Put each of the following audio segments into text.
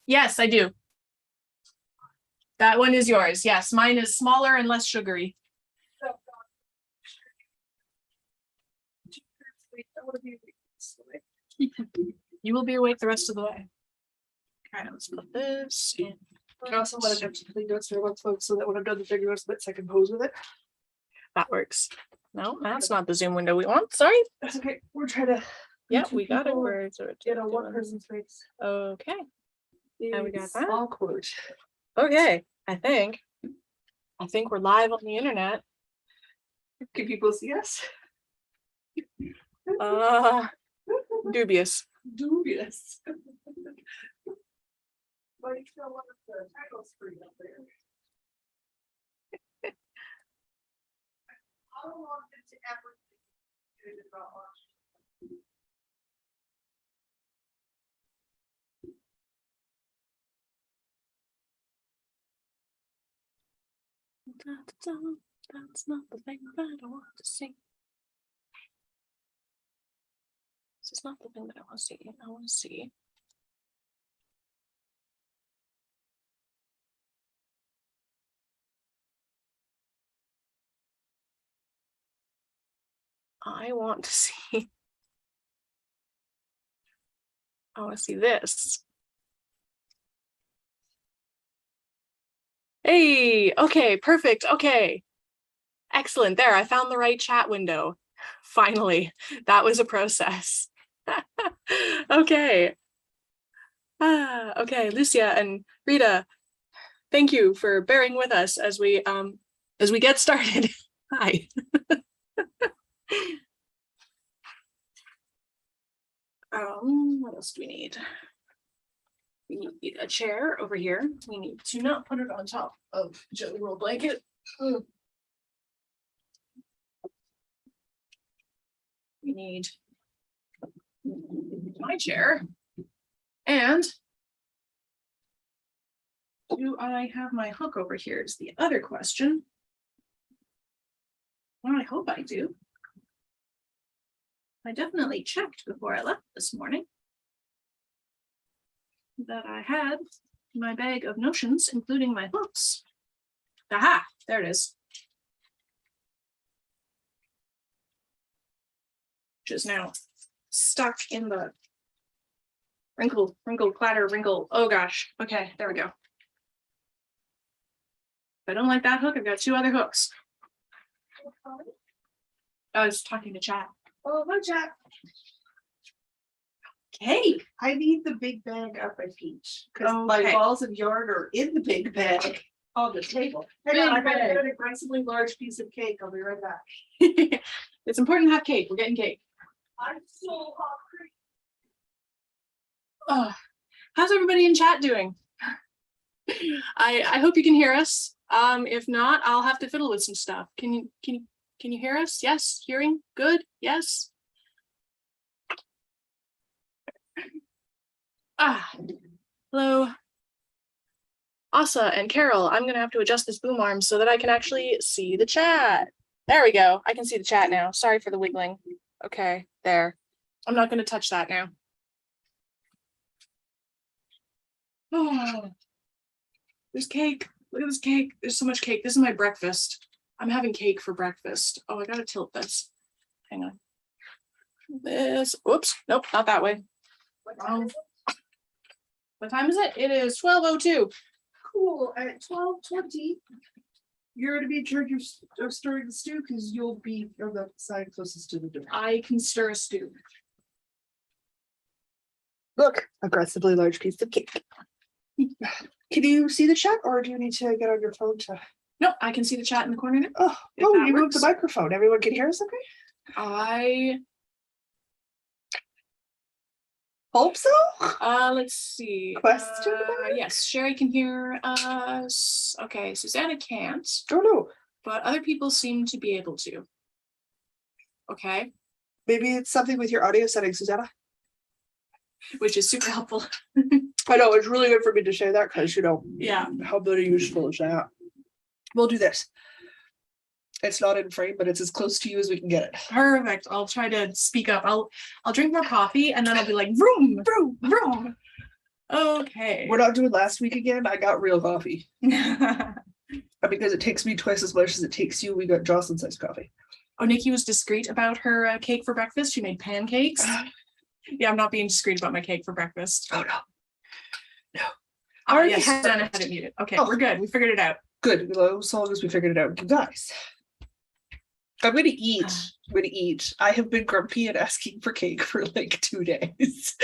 Yes, I do. That one is yours. Yes, mine is smaller and less sugary. You will be awake the rest of the way. Okay, let's put this in. I also want to do notes for one folks so that when I'm done the bigger notes bits, I can pose with it. That works. No, that's not the Zoom window we want. Sorry. That's okay. We're trying to. Yeah, we got it. We're in a one person's face. Okay. And we got that. Awkward. Okay, I think we're live on the internet. Can people see us? Dubious. Dubious. But you still want the title screen up there. How long did it ever That's not the thing that I want to see. This is not the thing that I want to see. I want to see. I want to see. I want to see this. Hey, okay, perfect. Okay. Excellent. There, I found the right chat window. Finally, that was a process. Okay. Okay, Lucia and Rita, thank you for bearing with us as we get started. Hi. What else do we need? We need a chair over here. We need to not put it on top of jelly roll blanket. We need my chair. And do I have my hook over here is the other question. Well, I hope I do. I definitely checked before I left this morning that I had my bag of notions, including my hooks. Aha, there it is. Which is now stuck in the wrinkle, clatter, wrinkle. Oh gosh. Okay, there we go. If I don't like that hook, I've got two other hooks. I was talking to chat. Oh, hi, chat. Okay. I need the big bag up my peach because my balls of yarn are in the big bag on the table. Hang on, I got an aggressively large piece of cake. I'll be right back. It's important to have cake. We're getting cake. I'm so hungry. Oh, how's everybody in chat doing? I hope you can hear us. If not, I'll have to fiddle with some stuff. Can you hear us? Yes, hearing good. Yes. Hello. Asa and Carol, I'm gonna have to adjust this boom arm so that I can actually see the chat. There we go. I can see the chat now. Sorry for the wiggling. Okay, there. I'm not gonna touch that now. Oh, there's cake. Look at this cake. There's so much cake. This is my breakfast. I'm having cake for breakfast. Oh, I gotta tilt this. Hang on. This. Whoops. Nope, not that way. What time is it? It is 12:02. Cool. At 12:20, you're to be in charge of stirring the stew because you'll be on the side closest to the door. I can stir a stew. Look, aggressively large piece of cake. Can you see the chat, or do you need to get on your phone to? No, I can see the chat in the corner now. Oh, you moved the microphone. Everyone can hear us, okay? I hope so. Let's see. Question. Yes, Sherry can hear us. Okay, Susanna can't. Oh no. But other people seem to be able to. Okay. Maybe it's something with your audio settings, Susanna. Which is super helpful. I know, it's really good for me to say that because, yeah, how bloody useful is that? We'll do this. It's not in frame, but it's as close to you as we can get it. Perfect. I'll try to speak up. I'll drink more coffee and then I'll be like, vroom, vroom, vroom. Okay. We're not doing last week again. I got real coffee. Because it takes me twice as much as it takes you. We got Jocelyn sized coffee. Oh, Nikki was discreet about her cake for breakfast. She made pancakes. Yeah, I'm not being discreet about my cake for breakfast. Oh no. No. Oh, yes, Dana had it muted. Okay, we're good. We figured it out. Good. As long as we figured it out. You guys. I'm gonna eat. I have been grumpy and asking for cake for like 2 days.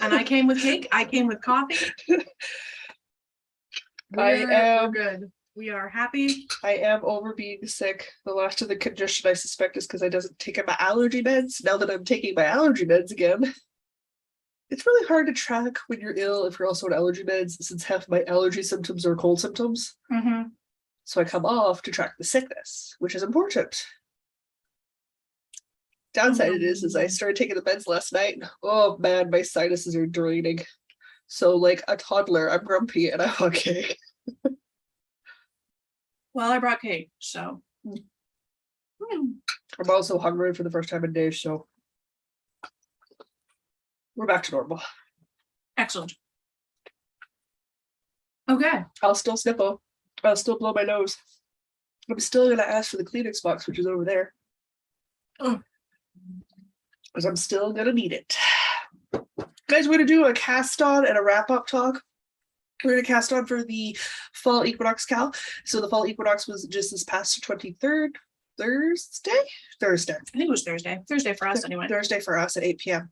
And I came with cake. I came with coffee. We're good. We are happy. I am over being sick. The last of the congestion I suspect is because I doesn't take my allergy meds. Now that I'm taking my allergy meds again, it's really hard to track when you're ill if you're also on allergy meds, since half my allergy symptoms are cold symptoms. Mm-hmm. So I come off to track the sickness, which is important. Downside it is I started taking the meds last night. And, oh man, my sinuses are draining. So like a toddler, I'm grumpy and I want cake. Well, I brought cake, so. I'm also hungry for the first time in days, so we're back to normal. Excellent. Okay. I'll still sniffle. I'll still blow my nose. I'm still gonna ask for the Kleenex box, which is over there. Because I'm still gonna need it. Guys, we're gonna do a cast on and a wrap-up talk. We're gonna cast on for the fall equinox cal. So the fall equinox was just this past 23rd Thursday. I think it was Thursday. Thursday for us anyway. Thursday for us at 8 p.m.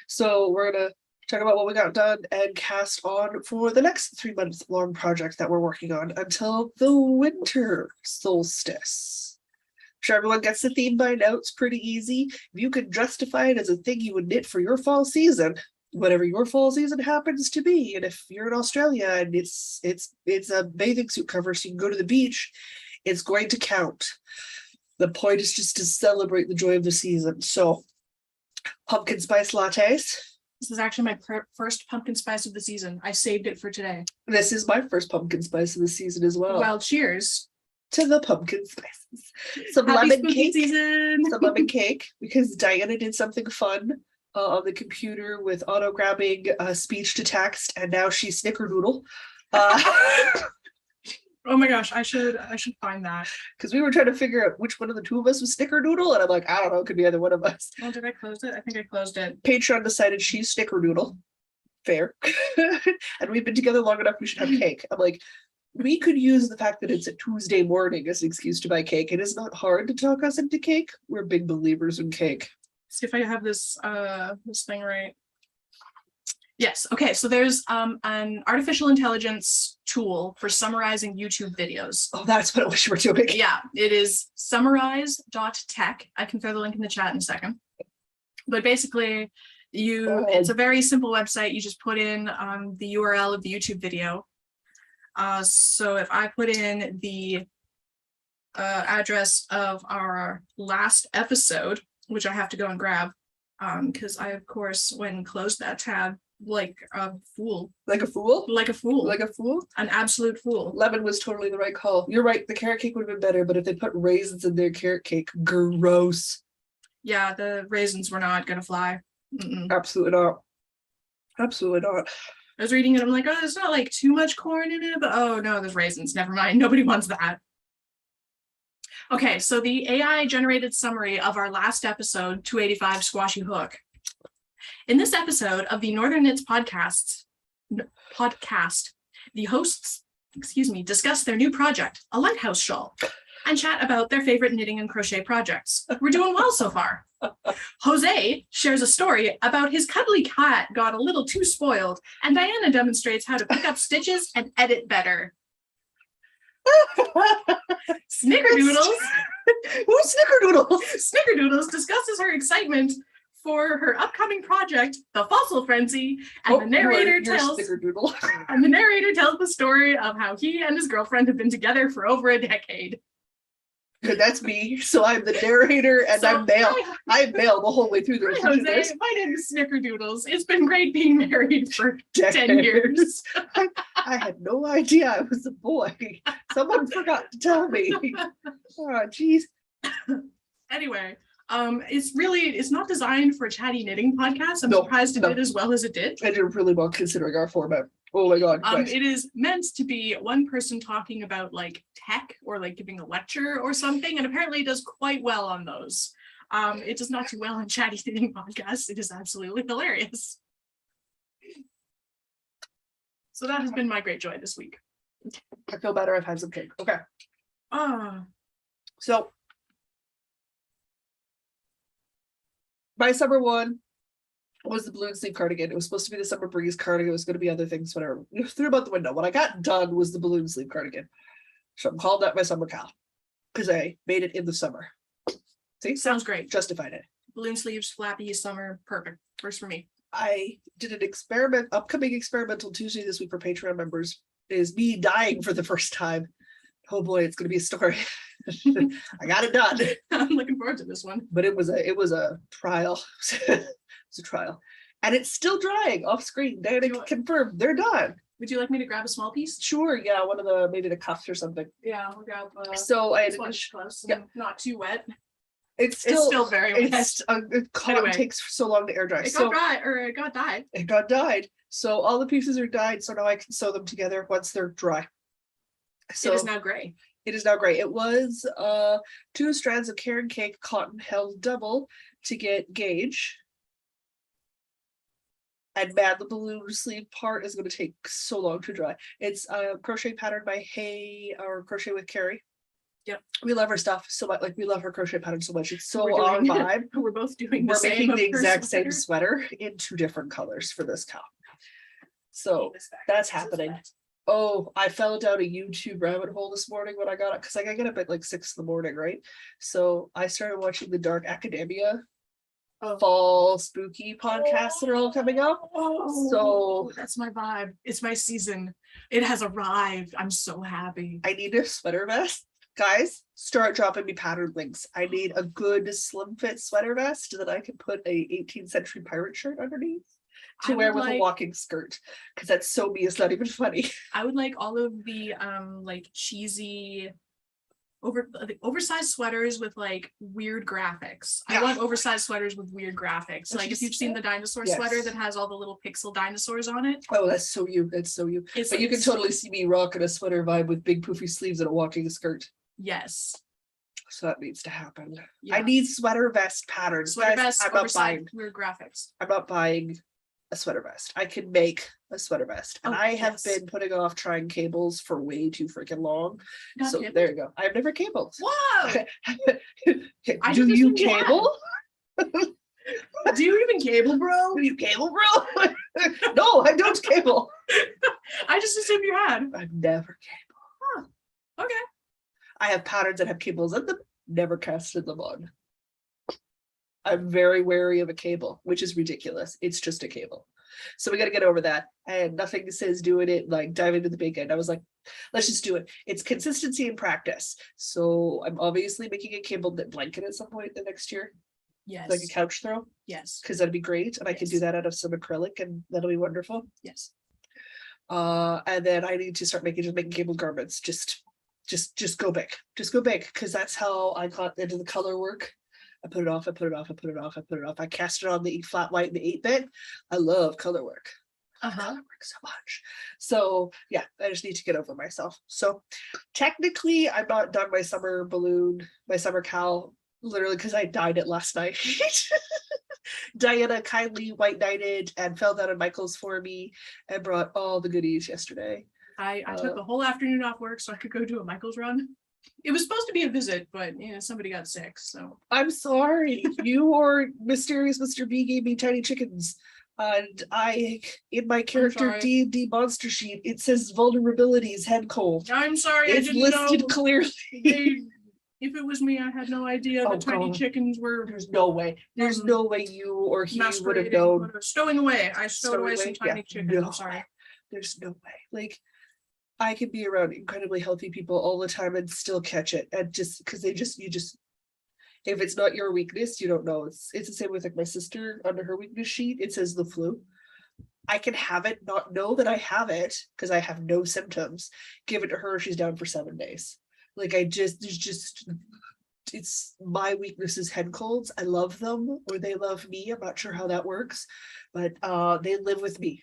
So we're gonna talk about what we got done and cast on for the next 3 months long project that we're working on until the winter solstice. I'm sure everyone gets the theme by now. It's pretty easy. If you can justify it as a thing you would knit for your fall season, whatever your fall season happens to be. And if you're in Australia and it's a bathing suit cover, so you can go to the beach, it's going to count. The point is just to celebrate the joy of the season. So pumpkin spice lattes. This is actually my first pumpkin spice of the season. I saved it for today. This is my first pumpkin spice of the season as well. Well, cheers to the pumpkin spices. Some Happy lemon cake. Season. Some lemon cake, because Diana did something fun on the computer with auto grabbing speech to text, and now she's snickerdoodle. Oh my gosh, I should find that. Because we were trying to figure out which one of the two of us was snickerdoodle, and I'm like, I don't know, it could be either one of us. Oh, did I close it? I think I closed it. Patreon decided she's snickerdoodle. Fair. And we've been together long enough, we should have cake. I'm like, we could use the fact that it's a Tuesday morning as an excuse to buy cake. It is not hard to talk us into cake. We're big believers in cake. See if I have this this thing right. Yes. Okay. So there's an artificial intelligence tool for summarizing YouTube videos. Oh, that's what I wish you were doing. Yeah, it is summarize.tech. I can throw the link in the chat in a second. But basically, it's a very simple website. You just put in the URL of the YouTube video. So if I put in the address of our last episode, which I have to go and grab, because I, of course, went and closed that tab like a fool. Like a fool? Like a fool. Like a fool? An absolute fool. Lemon was totally the right call. You're right, the carrot cake would have been better, but if they put raisins in their carrot cake, gross. Yeah, the raisins were not going to fly. Absolutely not. Absolutely not. I was reading it, I'm like, oh, there's not like too much corn in it, but oh no, there's raisins. Never mind. Nobody wants that. Okay, so the AI generated summary of our last episode, 285 Squashy Hook. In this episode of the Northern Knits podcast, the hosts, discuss their new project, a lighthouse shawl, and chat about their favorite knitting and crochet projects. We're doing well so far. Jose shares a story about his cuddly cat got a little too spoiled, and Diana demonstrates how to pick up stitches and edit better. Snickerdoodles. Who's Snickerdoodles? Snickerdoodles discusses her excitement for her upcoming project, The Fossil Frenzy, and the narrator tells the story of how he and his girlfriend have been together for over a decade. Good, that's me. So I'm the narrator and I'm male. I'm male the whole way through the Hi, Jose. My name is Snickerdoodles. It's been great being married for 10 years. I had no idea I was a boy. Someone forgot to tell me. Oh, geez. Anyway, It's not designed for a chatty knitting podcast. I'm No, surprised it no. did as well as it did. I did really well considering our format. Oh my god. Nice. It is meant to be one person talking about like tech or like giving a lecture or something, and apparently it does quite well on those. It does not do well on chatty knitting podcasts. It is absolutely hilarious. So that has been my great joy this week. I feel better. I've had some cake. Okay. So my summer one was the balloon sleeve cardigan. It was supposed to be the summer breeze cardigan. It was going to be other things, whatever. Threw them out the window. What I got done was the balloon sleeve cardigan. So I'm calling that my summer cal because I made it in the summer. See, sounds great. Justified it. Balloon sleeves, flappy, summer, perfect. First for me. I did an upcoming experimental Tuesday this week for Patreon members is me dying for the first time. Oh boy, it's going to be a story. I got it done. I'm looking forward to this one. But it was a trial. It's a trial, and it's still drying off screen. They confirmed they're done. Would you like me to grab a small piece? Sure, yeah, one of the maybe the cuffs or something. Yeah, we'll grab. So I close. Yeah, not too wet. It's still very wet. Cotton takes so long to air dry. It got dry, or it got dyed. It got dyed. So all the pieces are dyed. So now I can sew them together once they're dry. So it is now gray. It is now gray. It was 2 strands of Karen cake cotton held double to get gauge. And man, the balloon sleeve part is going to take so long to dry. It's a crochet pattern by Hay or Crochet with Carrie. Yep. We love her stuff so much. Like we love her crochet pattern so much. It's so on vibe. We're both doing We're making the exact same sweater in 2 different colors for this cow. So that's happening. Oh, I fell down a YouTube rabbit hole this morning when I got up because I get up at like 6 in the morning, right? So I started watching the Dark Academia fall spooky podcasts that are all coming up. So that's my vibe. It's my season. It has arrived. I'm so happy. I need a sweater vest. Guys, start dropping me pattern links. I need a good slim fit sweater vest that I can put a 18th century pirate shirt underneath to wear with a walking skirt, because that's so me. It's not even funny. I would like all of the like cheesy oversized sweaters with like weird graphics. Yeah. I want oversized sweaters with weird graphics. Like if you've seen the dinosaur sweater that has all the little pixel dinosaurs on it. Oh, that's so you. That's so you. But you can totally see me rocking a sweater vibe with big poofy sleeves and a walking skirt. Yes. So that needs to happen. Yeah. I need sweater vest patterns. Sweater vest, I'm not buying weird graphics. I'm not buying a sweater vest. I can make a sweater vest, and I have been putting off trying cables for way too freaking long. So there you go. I've never cabled. Whoa! Do you cable? Do you even cable, bro? Do you cable, bro? No, I don't cable. I just assumed you had. I've never cabled. Huh. Okay. I have patterns that have cables in them. Never casted them on. I'm very wary of a cable, which is ridiculous. It's just a cable. So we got to get over that. And nothing says doing it, like dive into the big end. I was like, let's just do it. It's consistency and practice. So I'm obviously making a cable knit blanket at some point the next year. Yes. Like a couch throw. Yes. Because that'd be great. And I can do that out of some acrylic and that'll be wonderful. Yes. And then I need to start making cable garments. Just go big. Just go big. Because that's how I got into the color work. I put it off. I cast it on the flat white and the 8-bit. I love color work. I love color work so much. So yeah, I just need to get over myself. So technically I'm not done my summer balloon, my summer cal, literally because I dyed it last night. Diana kindly white knighted and fell down on Michael's for me and brought all the goodies yesterday. I took the whole afternoon off work so I could go do a Michael's run. It was supposed to be a visit, but somebody got sick. So I'm sorry. You or mysterious Mr. B gave me tiny chickens, and I, in my character D&D monster sheet, it says vulnerabilities head cold. I'm sorry. It's listed clearly. If it was me, I had no idea the tiny chickens were. There's no way. There's no way you or he would have known. Stowing away. I stowed away some tiny chickens. No, I'm sorry. There's no way. Like, I could be around incredibly healthy people all the time and still catch it, and just because if it's not your weakness, you don't know. It's the same with like my sister. Under her weakness sheet, it says the flu. I can have it, not know that I have it because I have no symptoms. Give it to her, she's down for 7 days. Like there's just it's my weakness is head colds. I love them, or they love me. I'm not sure how that works, but they live with me.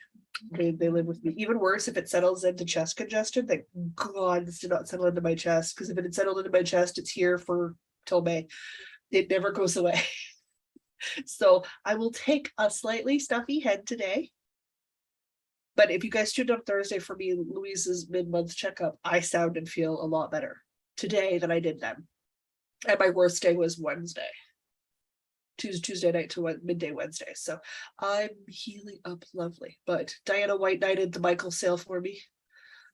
They live with me. Even worse, if it settles into chest congestion, thank God this did not settle into my chest, because if it had settled into my chest, it's here for till May. It never goes away. So I will take a slightly stuffy head today. But if you guys tuned on Thursday for me, Louise's mid-month checkup, I sound and feel a lot better today than I did then. And my worst day was Wednesday. Tuesday night to midday Wednesday. So I'm healing up lovely. But Diana White knighted the Michael sale for me.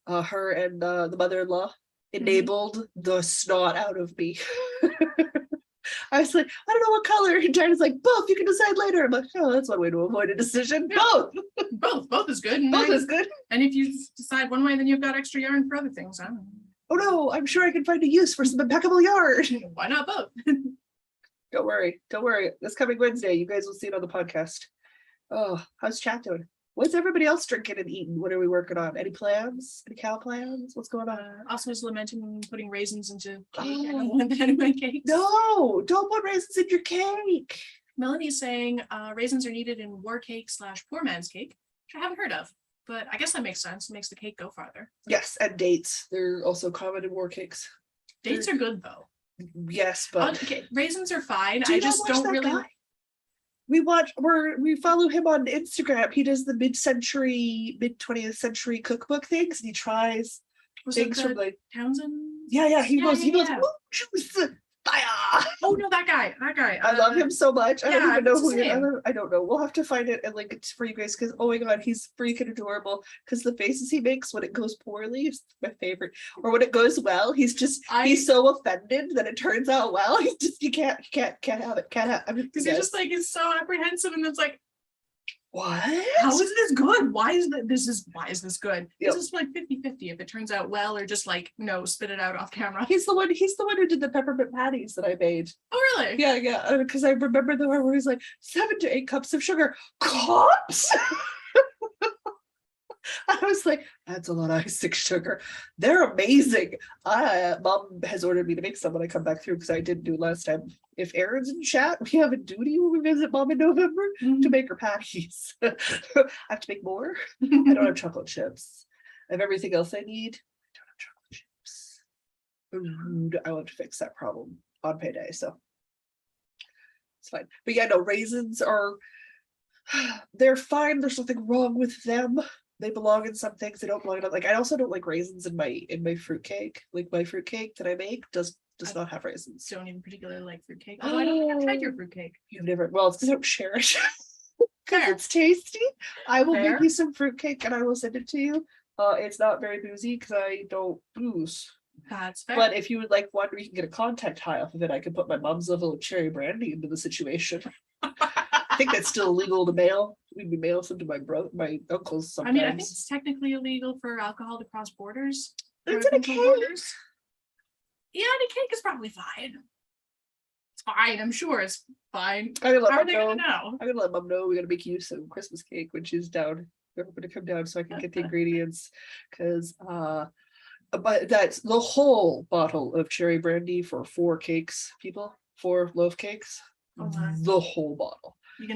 Her and the mother-in-law enabled the snot out of me. I was like, I don't know what color. And Diana's like, both, you can decide later. I'm like, oh, that's one way to avoid a decision. Yeah. Both is good. Both is good. And if you decide one way, then you've got extra yarn for other things. I don't know. Oh no, I'm sure I can find a use for some impeccable yarn. Why not both? Don't worry. This coming Wednesday, you guys will see it on the podcast. Oh, how's chat doing? What's everybody else drinking and eating? What are we working on? Any plans? Any cow plans? What's going on? Also, was lamenting putting raisins into cake. I don't want that in my cakes. No, don't put raisins in your cake. Melanie's saying raisins are needed in war cake / poor man's cake, which I haven't heard of, but I guess that makes sense. It makes the cake go farther. Yes, and dates. They're also common in war cakes. Dates are good though. Yes, but okay, raisins are fine. Do I you just not watch don't that really. guy? We follow him on Instagram. He does the mid 20th century cookbook things, and he tries things from like Townsend. Yeah, he goes, yeah. "Ooh, juice, fire." Oh no, that guy. I love him so much. I don't even know what's his name? I don't know. We'll have to find it and link it for you guys, because oh my god, he's freaking adorable. Because the faces he makes when it goes poorly is my favorite. Or when it goes well, he's so offended that it turns out well. He's just you can't have it. I mean, because he's just like he's so apprehensive, and it's like, what? How is this good? Why is this good? Yep. This is like 50-50 if it turns out well, or just like no, spit it out off camera. He's the one who did the peppermint patties that I made. Oh really? Yeah. Because I remember the one where he's like 7 to 8 cups of sugar. Cups? I was like, that's a lot of isaac sugar. They're amazing. Mom has ordered me to make some when I come back through, because I didn't do it last time. If Erin's in chat, we have a duty when we visit Mom in November to make her patties. I have to make more. I don't have chocolate chips. I have everything else I need. I don't have chocolate chips. Rude. I want to fix that problem on payday, so it's fine. But yeah, no, raisins are, they're fine. There's nothing wrong with them. They belong in some things. They don't belong in, like, I also don't like raisins in my fruitcake. Like my fruitcake that I make does not have raisins. Don't even particularly like fruitcake. Although I don't think I've tried your fruitcake. You've never, well, it's because I don't share it. Because it's tasty. I will make you some fruitcake and I will send it to you. It's not very boozy because I don't booze. That's fair. But if you would like one where you can get a contact high off of it, I could put my mom's level of cherry brandy into the situation. I think that's still illegal to mail. We can mail some to my uncles sometimes. I mean, I think it's technically illegal for alcohol to cross borders. It's in a cake. Yeah, and a cake is probably fine. It's fine. I'm sure it's fine. I'm gonna let How Mom are they know. gonna know? I'm gonna let Mom know we're gonna make you some Christmas cake when she's down. We're gonna come down so I can get the ingredients, because but that's the whole bottle of cherry brandy for 4 loaf cakes. Oh my. The whole bottle. You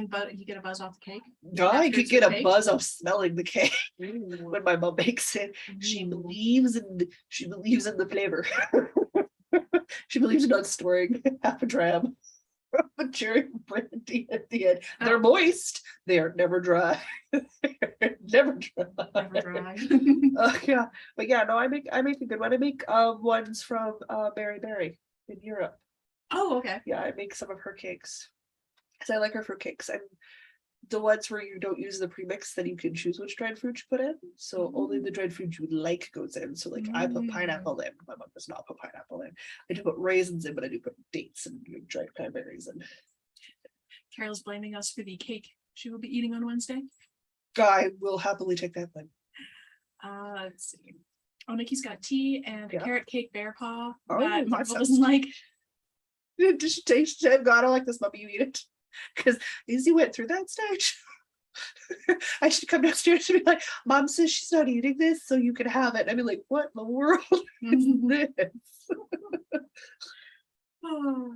get a buzz off the cake. I could get a buzz off smelling the cake Ooh. when my mom makes it. She Ooh. believes in the flavor. She believes in not storing half a dram of cherry brandy at the end. They're moist. They are never dry. Never dry. Never dry. Yeah, but yeah, no, I make a good one. I make ones from Berry Berry in Europe. Oh, okay. Yeah, I make some of her cakes because I like her fruit cakes, and the ones where you don't use the premix, then you can choose which dried fruit you put in. So only the dried fruit you would like goes in. So like I put pineapple in. My mom does not put pineapple in. I do put raisins in, but I do put dates and dried cranberries in. Carol's blaming us for the cake she will be eating on Wednesday. I will happily take that then. Let's see. Oh, Nikki's got tea and a carrot cake bear paw Oh, that that Marvel sounds- doesn't like. Did she taste it? God, I like this, Mommy, you eat it. Because Izzy went through that stage. I should come downstairs and be like, Mom says she's not eating this, so you can have it. And I'd be like, what in the world is this? Oh,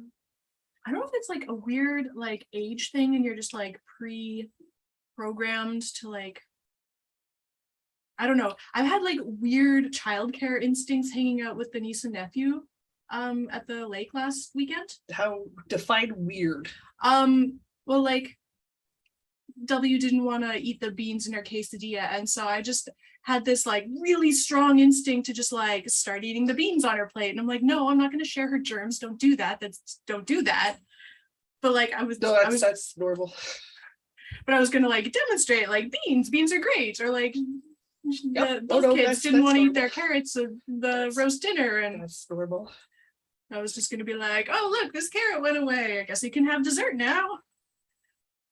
I don't know if it's like a weird like age thing and you're just like pre-programmed to like, I don't know. I've had like weird childcare instincts hanging out with the niece and nephew at the lake last weekend. How define weird? Well, like W didn't want to eat the beans in her quesadilla, and so I just had this like really strong instinct to just like start eating the beans on her plate. And I'm like, no, I'm not going to share her germs. Don't do that. Don't do that. But like That's normal. but I was gonna like demonstrate like beans are great, or like those kids didn't that's want to eat normal. their carrots at the roast dinner, and That's normal. I was just gonna be like, oh look, this carrot went away. I guess you can have dessert now.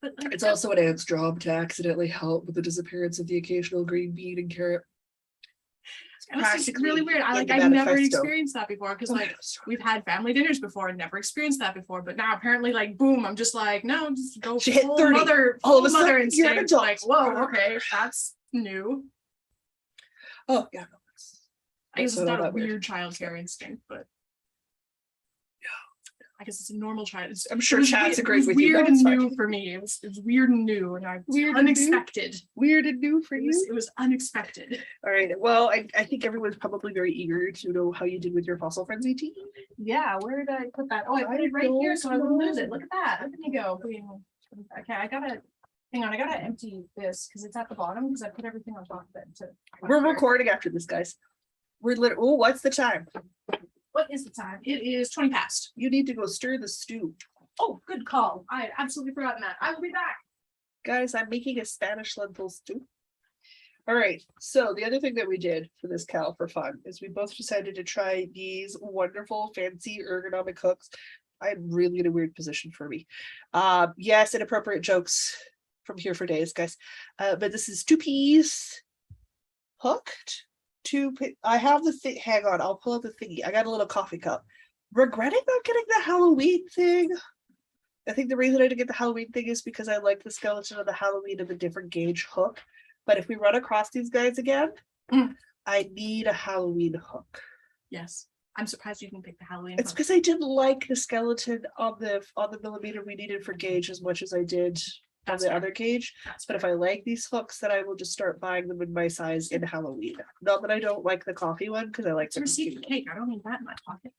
But like, It's also an aunt's job to accidentally help with the disappearance of the occasional green bean and carrot. it's just really weird. like I've a never manifesto. experienced that before because like we've had family dinners before and never experienced that before. But now apparently like boom, I'm just like, no, just go She hit full 30. mother, All of a full mother sudden, you're an instinct. adult. Like, whoa, okay, that's new. Oh yeah. I guess That's it's not not a that weird. weird childcare instinct, but I guess it's a normal child. I'm sure it was Chad's weird- agreed it was with you. weird No, it's and fine. new for me. It was weird and new, and Weird and new? unexpected. Weird and new for It you. was unexpected. All right. Well, I think everyone's probably very eager to know how you did with your fossil frenzy tea. Yeah, where did I put that? Oh, I put it right here so I wouldn't lose it. Look at that. Look at me go. Okay, I gotta hang on. I gotta empty this because it's at the bottom because I put everything on top of it. We're recording after this, guys. We're literally. Oh, what's the time? What is the time? It is 20 past. You need to go stir the stew. Oh, good call. I had absolutely forgotten that. I will be back. Guys, I'm making a Spanish lentil stew. All right. So the other thing that we did for this Cal for fun is we both decided to try these wonderful, fancy ergonomic hooks. I'm really in a weird position for me. Yes, inappropriate jokes from here for days, guys. But this is 2-piece hooked. I have the thing. Hang on, I'll pull out the thingy. I got a little coffee cup. Regretting not getting the Halloween thing. I think the reason I didn't get the Halloween thing is because I like the skeleton of the Halloween of a different gauge hook. But if we run across these guys again, I need a Halloween hook. Yes. I'm surprised you didn't pick the Halloween. It's because I didn't like the skeleton on the millimeter we needed for gauge as much as I did on the other gauge. But if I like these hooks, then I will just start buying them in my size in Halloween. Not that I don't like the coffee one, because I like It's a receipt for cake. I don't need that in my pocket.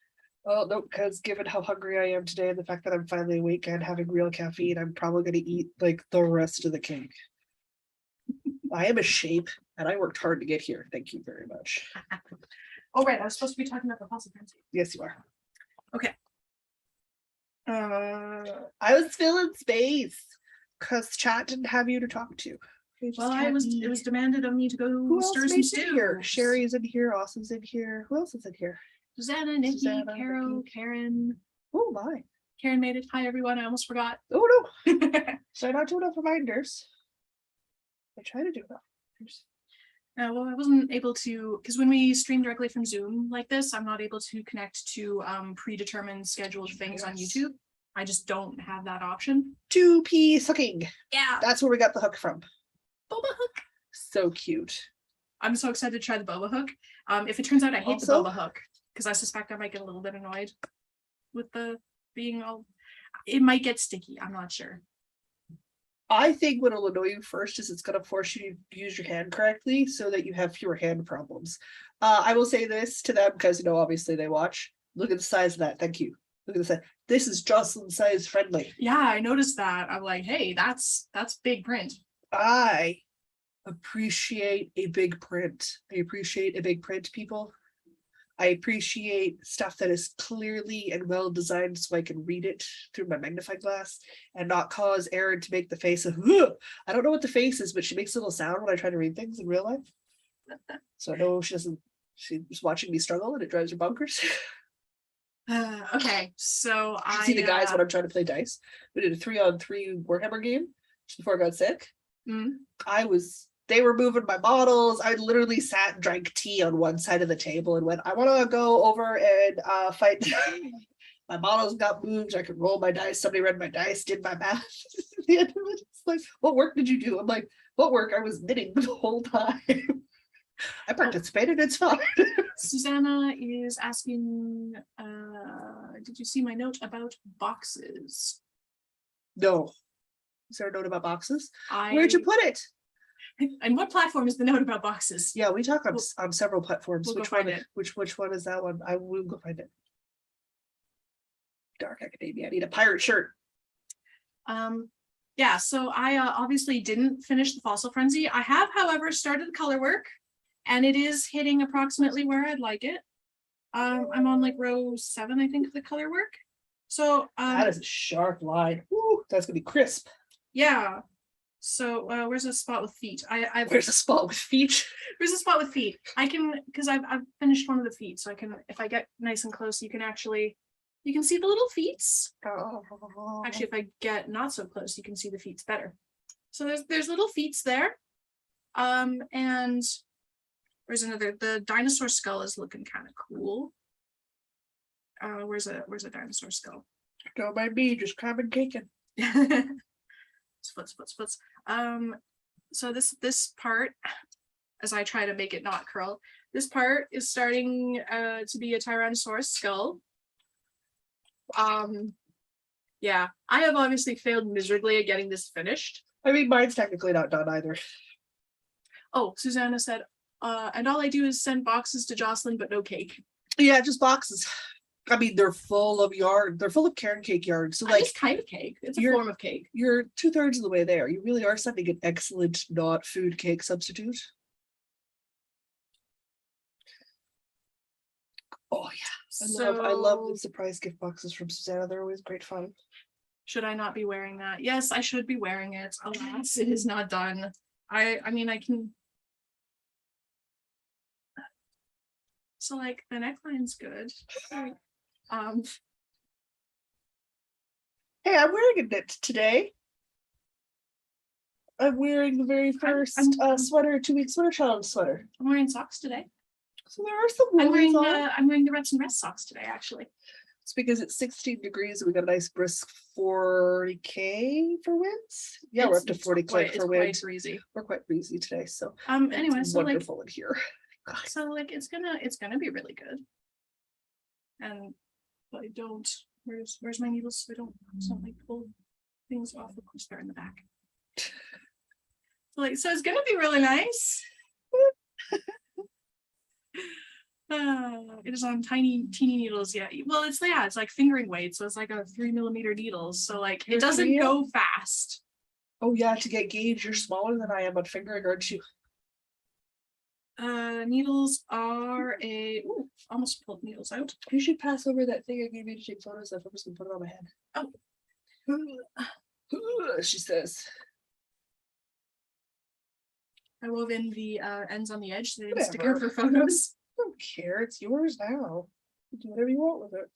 Well, no, because given how hungry I am today and the fact that I'm finally awake and having real caffeine, I'm probably going to eat like the rest of the cake. I am a shape and I worked hard to get here. Thank you very much. Oh, right. I was supposed to be talking about the fossil frenzy. Yes, you are. Okay. I was filling space because chat didn't have you to talk to. Well, it was demanded of me to go Who else stir some made it here? stew. Sherry's in here. Awesome's in here. Who else is in here? Susanna, Nikki, Susanna, Carol, Nikki. Karen. Oh my. Karen made it. Hi, everyone. I almost forgot. Oh no. So I not do enough reminders. I try to do that. Well, I wasn't able to, because when we stream directly from Zoom like this, I'm not able to connect to predetermined scheduled things on YouTube. I just don't have that option. 2-piece hooking. Yeah. That's where we got the hook from. Boba hook. So cute. I'm so excited to try the boba hook. If it turns out I hate Also- the boba hook, because I suspect I might get a little bit annoyed with the being all, it might get sticky. I'm not sure. I think what will annoy you first is it's going to force you to use your hand correctly so that you have fewer hand problems. I will say this to them because, obviously they watch. Look at the size of that. Thank you. Look at the size. This is Jocelyn size friendly. Yeah, I noticed that. I'm like, hey, that's big print. I appreciate a big print. I appreciate a big print, people. I appreciate stuff that is clearly and well designed so I can read it through my magnifying glass and not cause Erin to make the face of, ugh. I don't know what the face is, but she makes a little sound when I try to read things in real life. So I know she's watching me struggle and it drives her bonkers. Okay, so I see the guys when I'm trying to play dice. We did a 3-on-3 Warhammer game just before I got sick. They were moving my bottles. I literally sat and drank tea on one side of the table and went, I want to go over and fight. My bottles got moved. I could roll my dice. Somebody read my dice, did my math. At the end of it, it's like, what work did you do? I'm like, what work? I was knitting the whole time. I participated, it's fine. Susanna is asking, did you see my note about boxes? No. Is there a note about boxes? I Where'd you put it? And what platform is the note about boxes? Yeah, we talk on, We'll- on several platforms. we'll go Which find one? it. Which one is that one? I will go find it. Dark Academia. I need a pirate shirt. Yeah, so I obviously didn't finish the Fossil Frenzy. I have, however, started the color work, and it is hitting approximately where I'd like it. I'm on like row 7, I think, of the color work. So That is a sharp line. Woo, that's gonna be crisp. yeah. So where's a spot with feet? I've Where's the spot with feet? Where's a spot with feet? I can, because I've finished one of the feet, so I can, if I get nice and close, you can see the little feet. Oh. Actually, if I get not so close, you can see the feet better. So there's little feet there. And where's another? The dinosaur skull is looking kind of cool. Where's a dinosaur skull? Don't mind me, just cramming caking. Splits. So this part, as I try to make it not curl, this part is starting to be a Tyrannosaurus skull. Yeah, I have obviously failed miserably at getting this finished. I mean, mine's technically not done either. Oh, Susanna said, and all I do is send boxes to Jocelyn, but no cake. Yeah, just boxes. I mean, they're full of yarn. They're full of cairn cake yarn. So like, It's kind of cake. It's a you're- form of cake. you're 2/3 of the way there. You really are sending an excellent not food cake substitute. Oh yeah. I love the surprise gift boxes from Susanna. They're always great fun. Should I not be wearing that? Yes, I should be wearing it. Alas, it is not done. I mean, I can. So like the neckline's good. Hey, I'm wearing a knit today. I'm wearing the very first sweater, 2-week sweater challenge sweater. I'm wearing socks today. So there are some I'm woolies wearing on. I'm wearing the Reds and Rest socks today, actually. It's because it's 16 degrees and we got a nice brisk 40k for winds. Yeah, we're up to 40k for wind. Quite breezy. We're quite breezy today, so Anyway, it's so like wonderful in here. it's gonna be really good. And but I don't. Where's my needles? So I don't like pull things off. Of course, they're in the back. So it's gonna be really nice. It is on teeny needles. Yeah. Well, it's like fingering weight, so it's like a 3mm needles. So like it doesn't go fast. Oh yeah, to get gauge, you're smaller than I am on fingering, aren't you? Needles are almost pulled needles out. You should pass over that thing I gave you to take photos of. I'm just gonna put it on my head. Oh, she says. I wove in the ends on the edge so they didn't Whatever. stick out for photos. I don't care. It's yours now. You do whatever you want with it.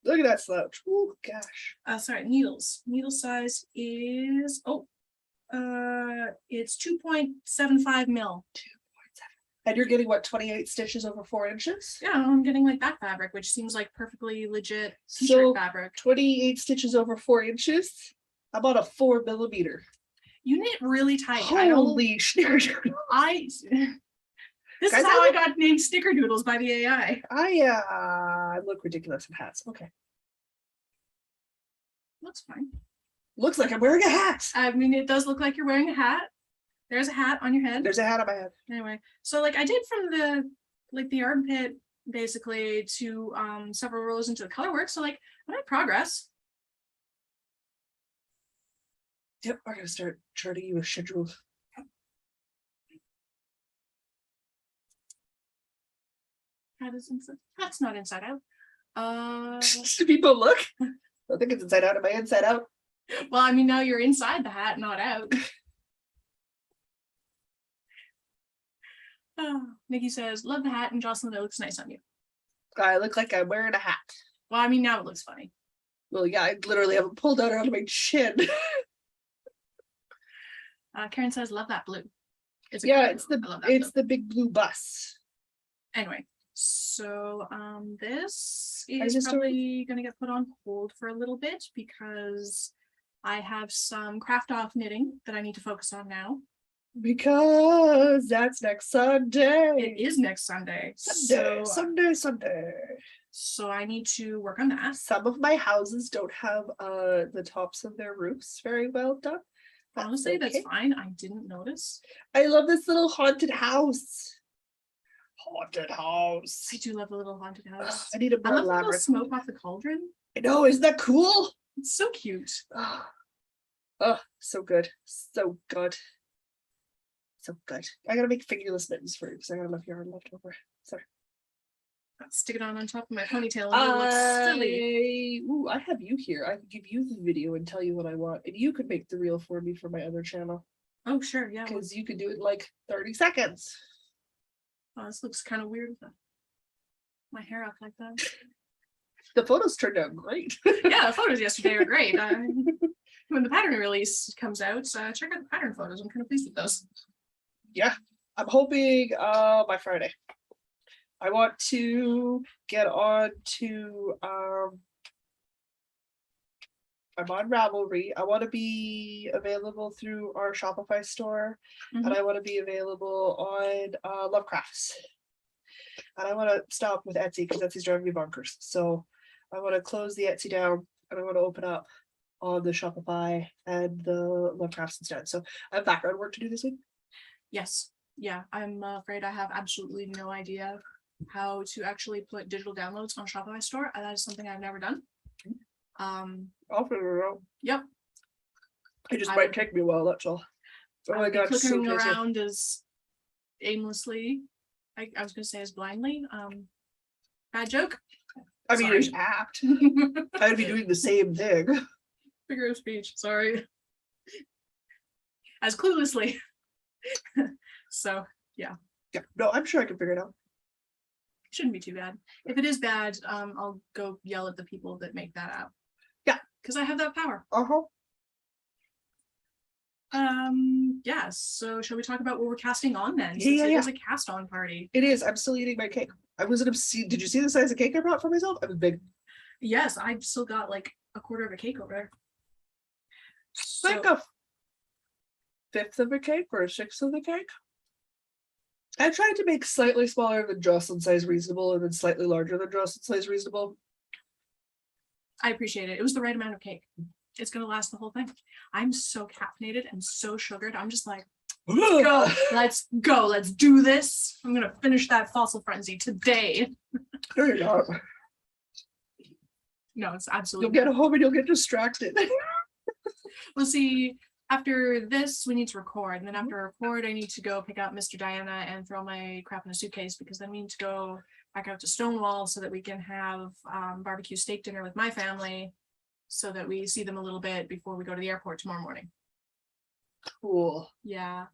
Look at that slouch. Oh gosh. Sorry, needles. Needle size is it's 2.75 mil. 2.7. And you're getting what, 28 stitches over 4 inches? Yeah, I'm getting like that fabric, which seems like perfectly legit t-shirt So, fabric. 28 stitches over 4 inches. How about a 4mm? You knit really tight. Holy snickerdoodle. This Guys, is how I got named Snickerdoodles by the AI. I look ridiculous in hats. Okay. Looks fine. Looks like I'm wearing a hat. I mean, it does look like you're wearing a hat. There's a hat on your head. There's a hat on my head. Anyway, so like I did from the armpit basically to several rows into the color work. So like I made progress. Yep, we're gonna start charting you a schedule. That's not inside out. Do people look? I think it's inside out. Am I inside out? Well, I mean, now you're inside the hat, not out. Nikki says, love the hat, and Jocelyn, it looks nice on you. I look like I'm wearing a hat. Well, I mean, now it looks funny. Well, yeah, I literally have it pulled out of my chin. Karen says, love that blue. It's blue. the big blue bus. Anyway, so this is probably going to get put on hold for a little bit because I have some craft off knitting that I need to focus on now. Because that's next Sunday. It is next Sunday. Sunday, So, Sunday. so I need to work on that. Some of my houses don't have the tops of their roofs very well done. Honestly, that's okay. fine. I didn't notice. I love this little haunted house. Haunted house. I do love a little haunted house. I need a I more love the little elaborate. smoke off the cauldron. I know, isn't that cool? It's so cute. Oh, so good. So good. So good. I gotta make fingerless mittens for you because I got enough yarn left over. Sorry. Stick it on top of my ponytail and it looks silly. Ooh, I have you here. I can give you the video and tell you what I want. And you could make the reel for me for my other channel. Oh, sure. Yeah. Because you could do it in like 30 seconds. Oh, this looks kind of weird with my hair up like that. The photos turned out great. Yeah, the photos yesterday were great. When the pattern release comes out, check out the pattern photos. I'm kind of pleased with those. Yeah, I'm hoping by Friday. I want to get on to I'm on Ravelry. I want to be available through our Shopify store, and I want to be available on Lovecrafts. And I want to stop with Etsy because Etsy's driving me bonkers. So I want to close the Etsy down and I want to open up on the Shopify and the Lovecrafts instead. So I have background work to do this week. Yes. Yeah, I'm afraid I have absolutely no idea how to actually put digital downloads on Shopify store. That is something I've never done. I'll figure it out. Yep. It just might take me a while, that's all. Oh my god, clicking so around as aimlessly. I was gonna say as blindly. Bad joke. I mean, Sorry. it's apt. I'd be doing the same thing. Figure of speech. Sorry. As cluelessly. So yeah. Yeah, no, I'm sure I can figure it out. Shouldn't be too bad. If it is bad, I'll go yell at the people that make that app. Yeah. Because I have that power. Uh-huh. Yes. So shall we talk about what we're casting on then? Yeah, Since yeah, it yeah. is a cast on party. It is. I'm still eating my cake. I wasn't obscene. Did you see the size of cake I brought for myself? I was big. Yes, I've still got like a quarter of a cake over there. Like a fifth of a cake or a sixth of the cake. I tried to make slightly smaller than Jocelyn size reasonable and then slightly larger than Jocelyn size reasonable. I appreciate it. It was the right amount of cake. It's gonna last the whole thing. I'm so caffeinated and so sugared. I'm just like, let's go. Let's do this. I'm gonna finish that fossil frenzy today. No, you're not. No, it's absolutely. You'll get home and you'll get distracted. We'll see. After this, we need to record. And then after record, I need to go pick up Mr. Diana and throw my crap in a suitcase because then we need to go back out to Stonewall so that we can have barbecue steak dinner with my family so that we see them a little bit before we go to the airport tomorrow morning. Cool. Yeah.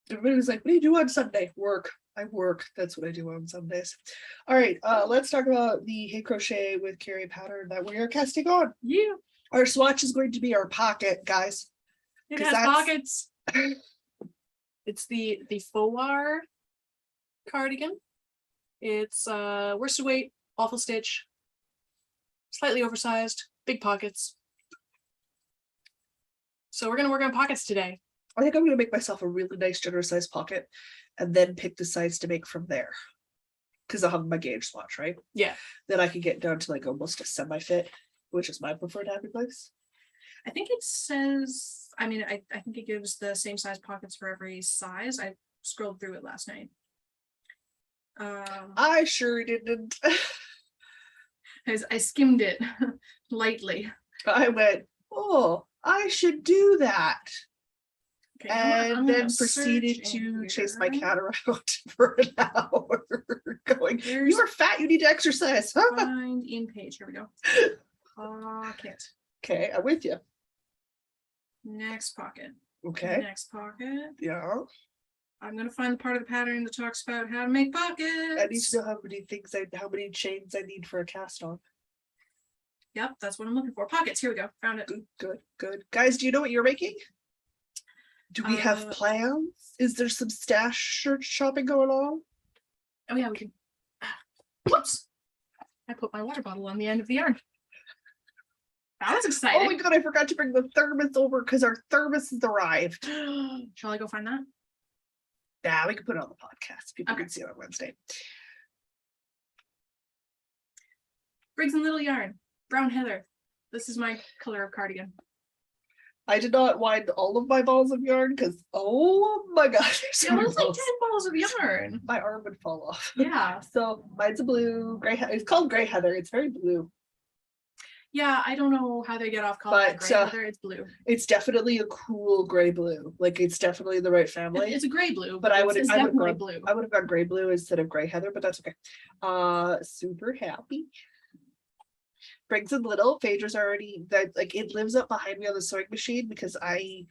Everybody was like, what do you do on Sunday? Work. I work. That's what I do on Sundays. All right, let's talk about the Hey Crochet with Carrie pattern that we are casting on. Yeah. Our swatch is going to be our pocket, guys. It has pockets. It's the Fowar cardigan. It's worsted weight, awful stitch, slightly oversized, big pockets. So we're gonna work on pockets today. I think I'm gonna make myself a really nice generous size pocket and then pick the size to make from there. Because I'll have my gauge swatch, right? Yeah. Then I can get down to like almost a semi-fit, which is my preferred happy place. I think it says, I mean, I think it gives the same size pockets for every size. I scrolled through it last night. I sure didn't. I skimmed it lightly. I went, oh, I should do that. Okay, and then proceeded to chase my cat around for an hour going, you are fat, you need to exercise. Find in page, here we go. Pocket. Okay, I'm with you. Next pocket. Okay. Next pocket. Yeah. I'm gonna find the part of the pattern that talks about how to make pockets. I need to know how many chains I need for a cast on. Yep, that's what I'm looking for. Pockets, here we go. Found it. Good. Guys, do you know what you're making? Do we have plans? Is there some stash shirt shopping going on? Oh yeah, we can. Whoops! I put my water bottle on the end of the yarn. That was Oh exciting. my god, I forgot to bring the thermos over because our thermos has arrived. Shall I go find that? Yeah, we can put it on the podcast. People Okay. can see it on Wednesday. Briggs and Little Yarn, brown heather. This is my color of cardigan. I did not wind all of my balls of yarn because oh my gosh, there's so Yeah, many that's like 10 balls. balls of yarn. My arm would fall off. Yeah. So mine's a blue, it's called gray heather. It's very blue. Yeah, I don't know how they get off calling it But, gray heather. It's blue. It's definitely a cool gray blue. Like it's definitely the right family. It's a gray blue, but I would it's I would definitely have blue. I would have gone gray blue instead of gray heather, but that's okay. Super happy. Briggs and Little, Phaedra's already that like it lives up behind me on the sewing machine because I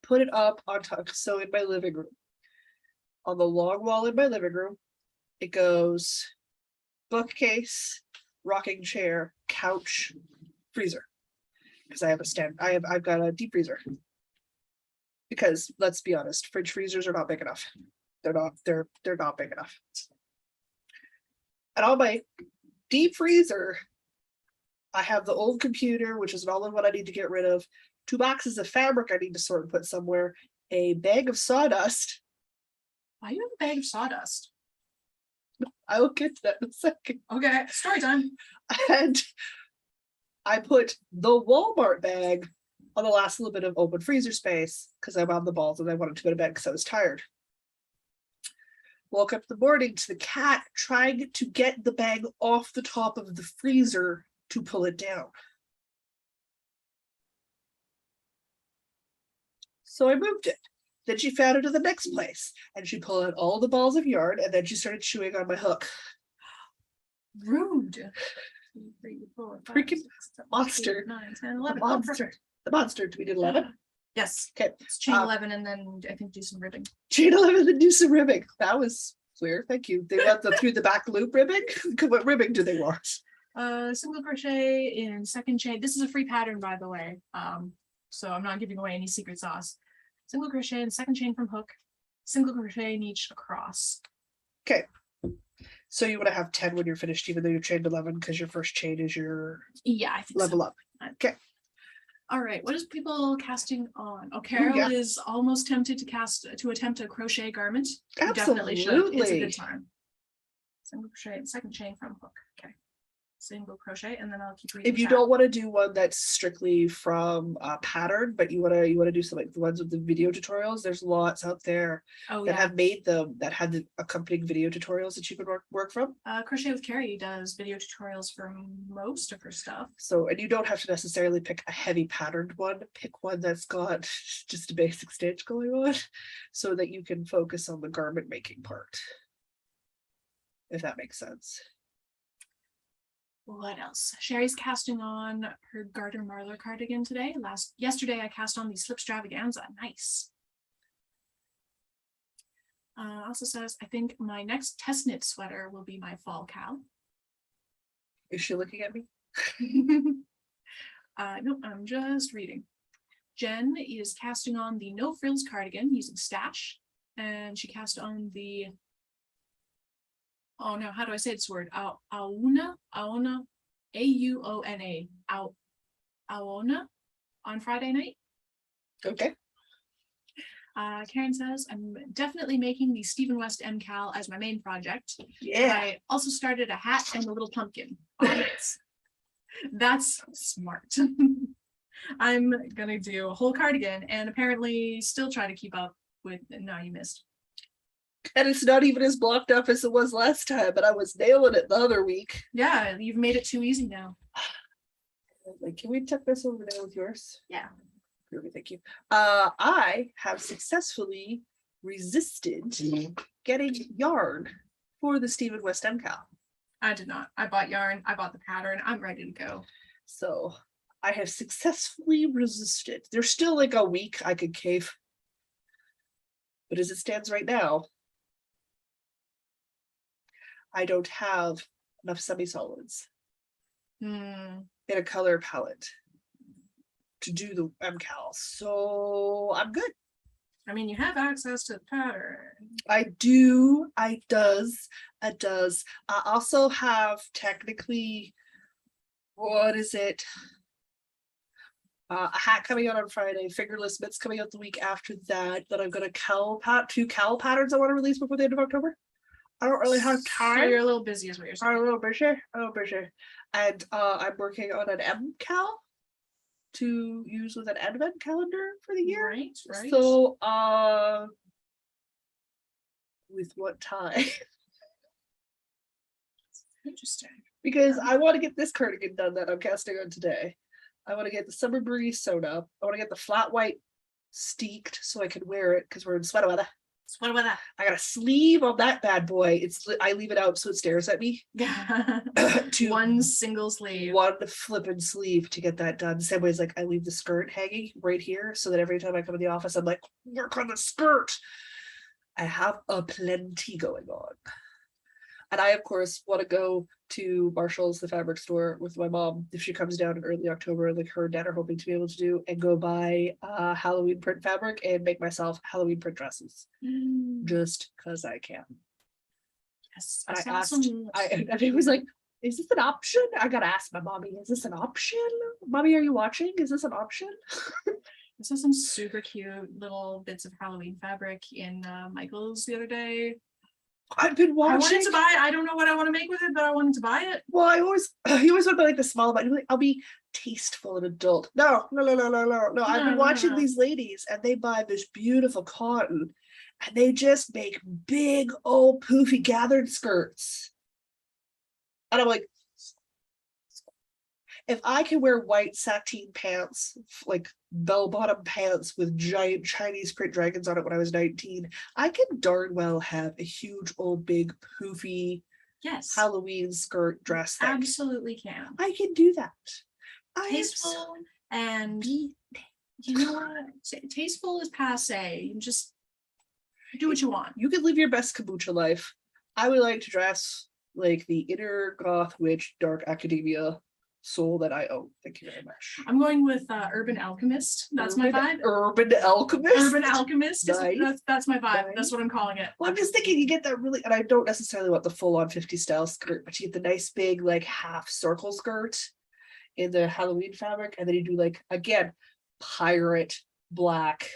put it up on top. So in my living room, on the long wall in my living room, it goes bookcase, rocking chair, couch, freezer. Because I have I've got a deep freezer. Because let's be honest, fridge freezers are not big enough. They're not big enough. And on my deep freezer, I have the old computer, which is all of what I need to get rid of, 2 boxes of fabric I need to sort and put somewhere, a bag of sawdust. Why do you have a bag of sawdust? I will get to that in a second. Okay, story time. And I put the Walmart bag on the last little bit of open freezer space because I wound the balls and I wanted to go to bed because I was tired. Woke up in the morning to the cat trying to get the bag off the top of the freezer to pull it down. So I moved it. Then she found it in the next place and she pulled out all the balls of yarn and then she started chewing on my hook. Rude. 2, 3, 4, 5, Freaking 6, 7, monster. 8, 9, 10, The 11. monster. The monster. Do we did 11? Yes. Okay. It's chain 11 and then I think do some ribbing. Chain 11 and do some ribbing. That was clear. Thank you. They want the through the back loop ribbing. What ribbing do they want? Single crochet in second chain. This is a free pattern, by the way. So I'm not giving away any secret sauce. Single crochet in second chain from hook, single crochet in each across. Okay. So you want to have 10 when you're finished, even though you're chained 11 because your first chain is your Yeah, I think level so. up. Okay. All right. What is people casting on? Oh, Carol is almost tempted to attempt a crochet garment. You definitely should. It's a good time. Single crochet in second chain from hook. Okay. Single crochet, and then I'll keep reading. If you don't want to do one that's strictly from a pattern, but you want to do some like the ones with the video tutorials, there's lots out there that have made them that had the accompanying video tutorials that you could work from. Crochet with Carrie does video tutorials for most of her stuff. So, and you don't have to necessarily pick a heavy patterned one. Pick one that's got just a basic stitch going on, so that you can focus on the garment making part. If that makes sense. What else? Sherry's casting on her Garter Marlar cardigan today. Yesterday I cast on the Slipstravaganza. Nice. Also says, I think my next test knit sweater will be my fall cow. Is she looking at me? No, I'm just reading. Jen is casting on the No Frills cardigan using Stash, and she cast on the oh no, how do I say this word? Auna, A-U-O-N-A, Aona on Friday night. Okay. Karen says, I'm definitely making the Stephen West MCAL as my main project. Yeah. I also started a hat and a little pumpkin. That's smart. I'm gonna do a whole cardigan and apparently still try to keep up with, no, you missed. And it's not even as blocked up as it was last time, but I was nailing it the other week. Yeah, you've made it too easy now. Like, can we check this over now with yours? Yeah. Thank you. I have successfully resisted getting yarn for the Stephen West MCAL. I did not. I bought yarn. I bought the pattern. I'm ready to go. So I have successfully resisted. There's still like a week I could cave. But as it stands right now, I don't have enough semi-solids in a color palette to do the MCAL. So I'm good. I mean, you have access to the pattern. I do. It does. I also have technically, what is it? A hat coming out on Friday, fingerless mitts coming out the week after that. Then I've got two cowl patterns I want to release before the end of October. I don't really have time. So you're a little busy, is what you're saying. I'm a little busy. And I'm working on an M cal to use with an advent calendar for the year. Right. So with what time? Interesting. Because I want to get this cardigan done that I'm casting on today. I want to get the summer breeze sewn up. I want to get the flat white steeked so I can wear it because we're in sweater weather. Sweater weather. I got a sleeve on that bad boy. I leave it out so it stares at me. To One single sleeve. One flippin' sleeve to get that done. Same way as like I leave the skirt hanging right here so that every time I come in the office, I'm like, work on the skirt. I have a plenty going on. And I, of course, want to go to Marshall's, the fabric store, with my mom if she comes down in early October, like her and dad are hoping to be able to do, and go buy Halloween print fabric and make myself Halloween print dresses. Just because I can. Yes. And I asked, and it was like, is this an option? I gotta ask my mommy, is this an option? Mommy, are you watching? Is this an option? This is some super cute little bits of Halloween fabric in Michael's the other day. I've been watching. I wanted to buy it. I don't know what I want to make with it, but I wanted to buy it. Well, he always went by like the small amount. Like, I'll be tasteful and adult. No. I've been watching these ladies and they buy this beautiful cotton and they just make big old poofy gathered skirts. And I'm like, if I can wear white sateen pants, like bell-bottom pants with giant Chinese print dragons on it when I was 19, I can darn well have a huge old big poofy Halloween skirt dress thing. Absolutely can. I can do that. Tasteful and you know what? Tasteful is passe. You just do what you want. You can live your best kombucha life. I would like to dress like the inner goth witch dark academia soul that I own. Thank you very much. I'm going with Urban Alchemist. That's my vibe. Urban Alchemist. Urban Alchemist. Nice. That's my vibe. Nice. That's what I'm calling it. Well, I'm just thinking you get that really, and I don't necessarily want the full-on 50 style skirt, but you get the nice big like half circle skirt in the Halloween fabric, and then you do like again pirate black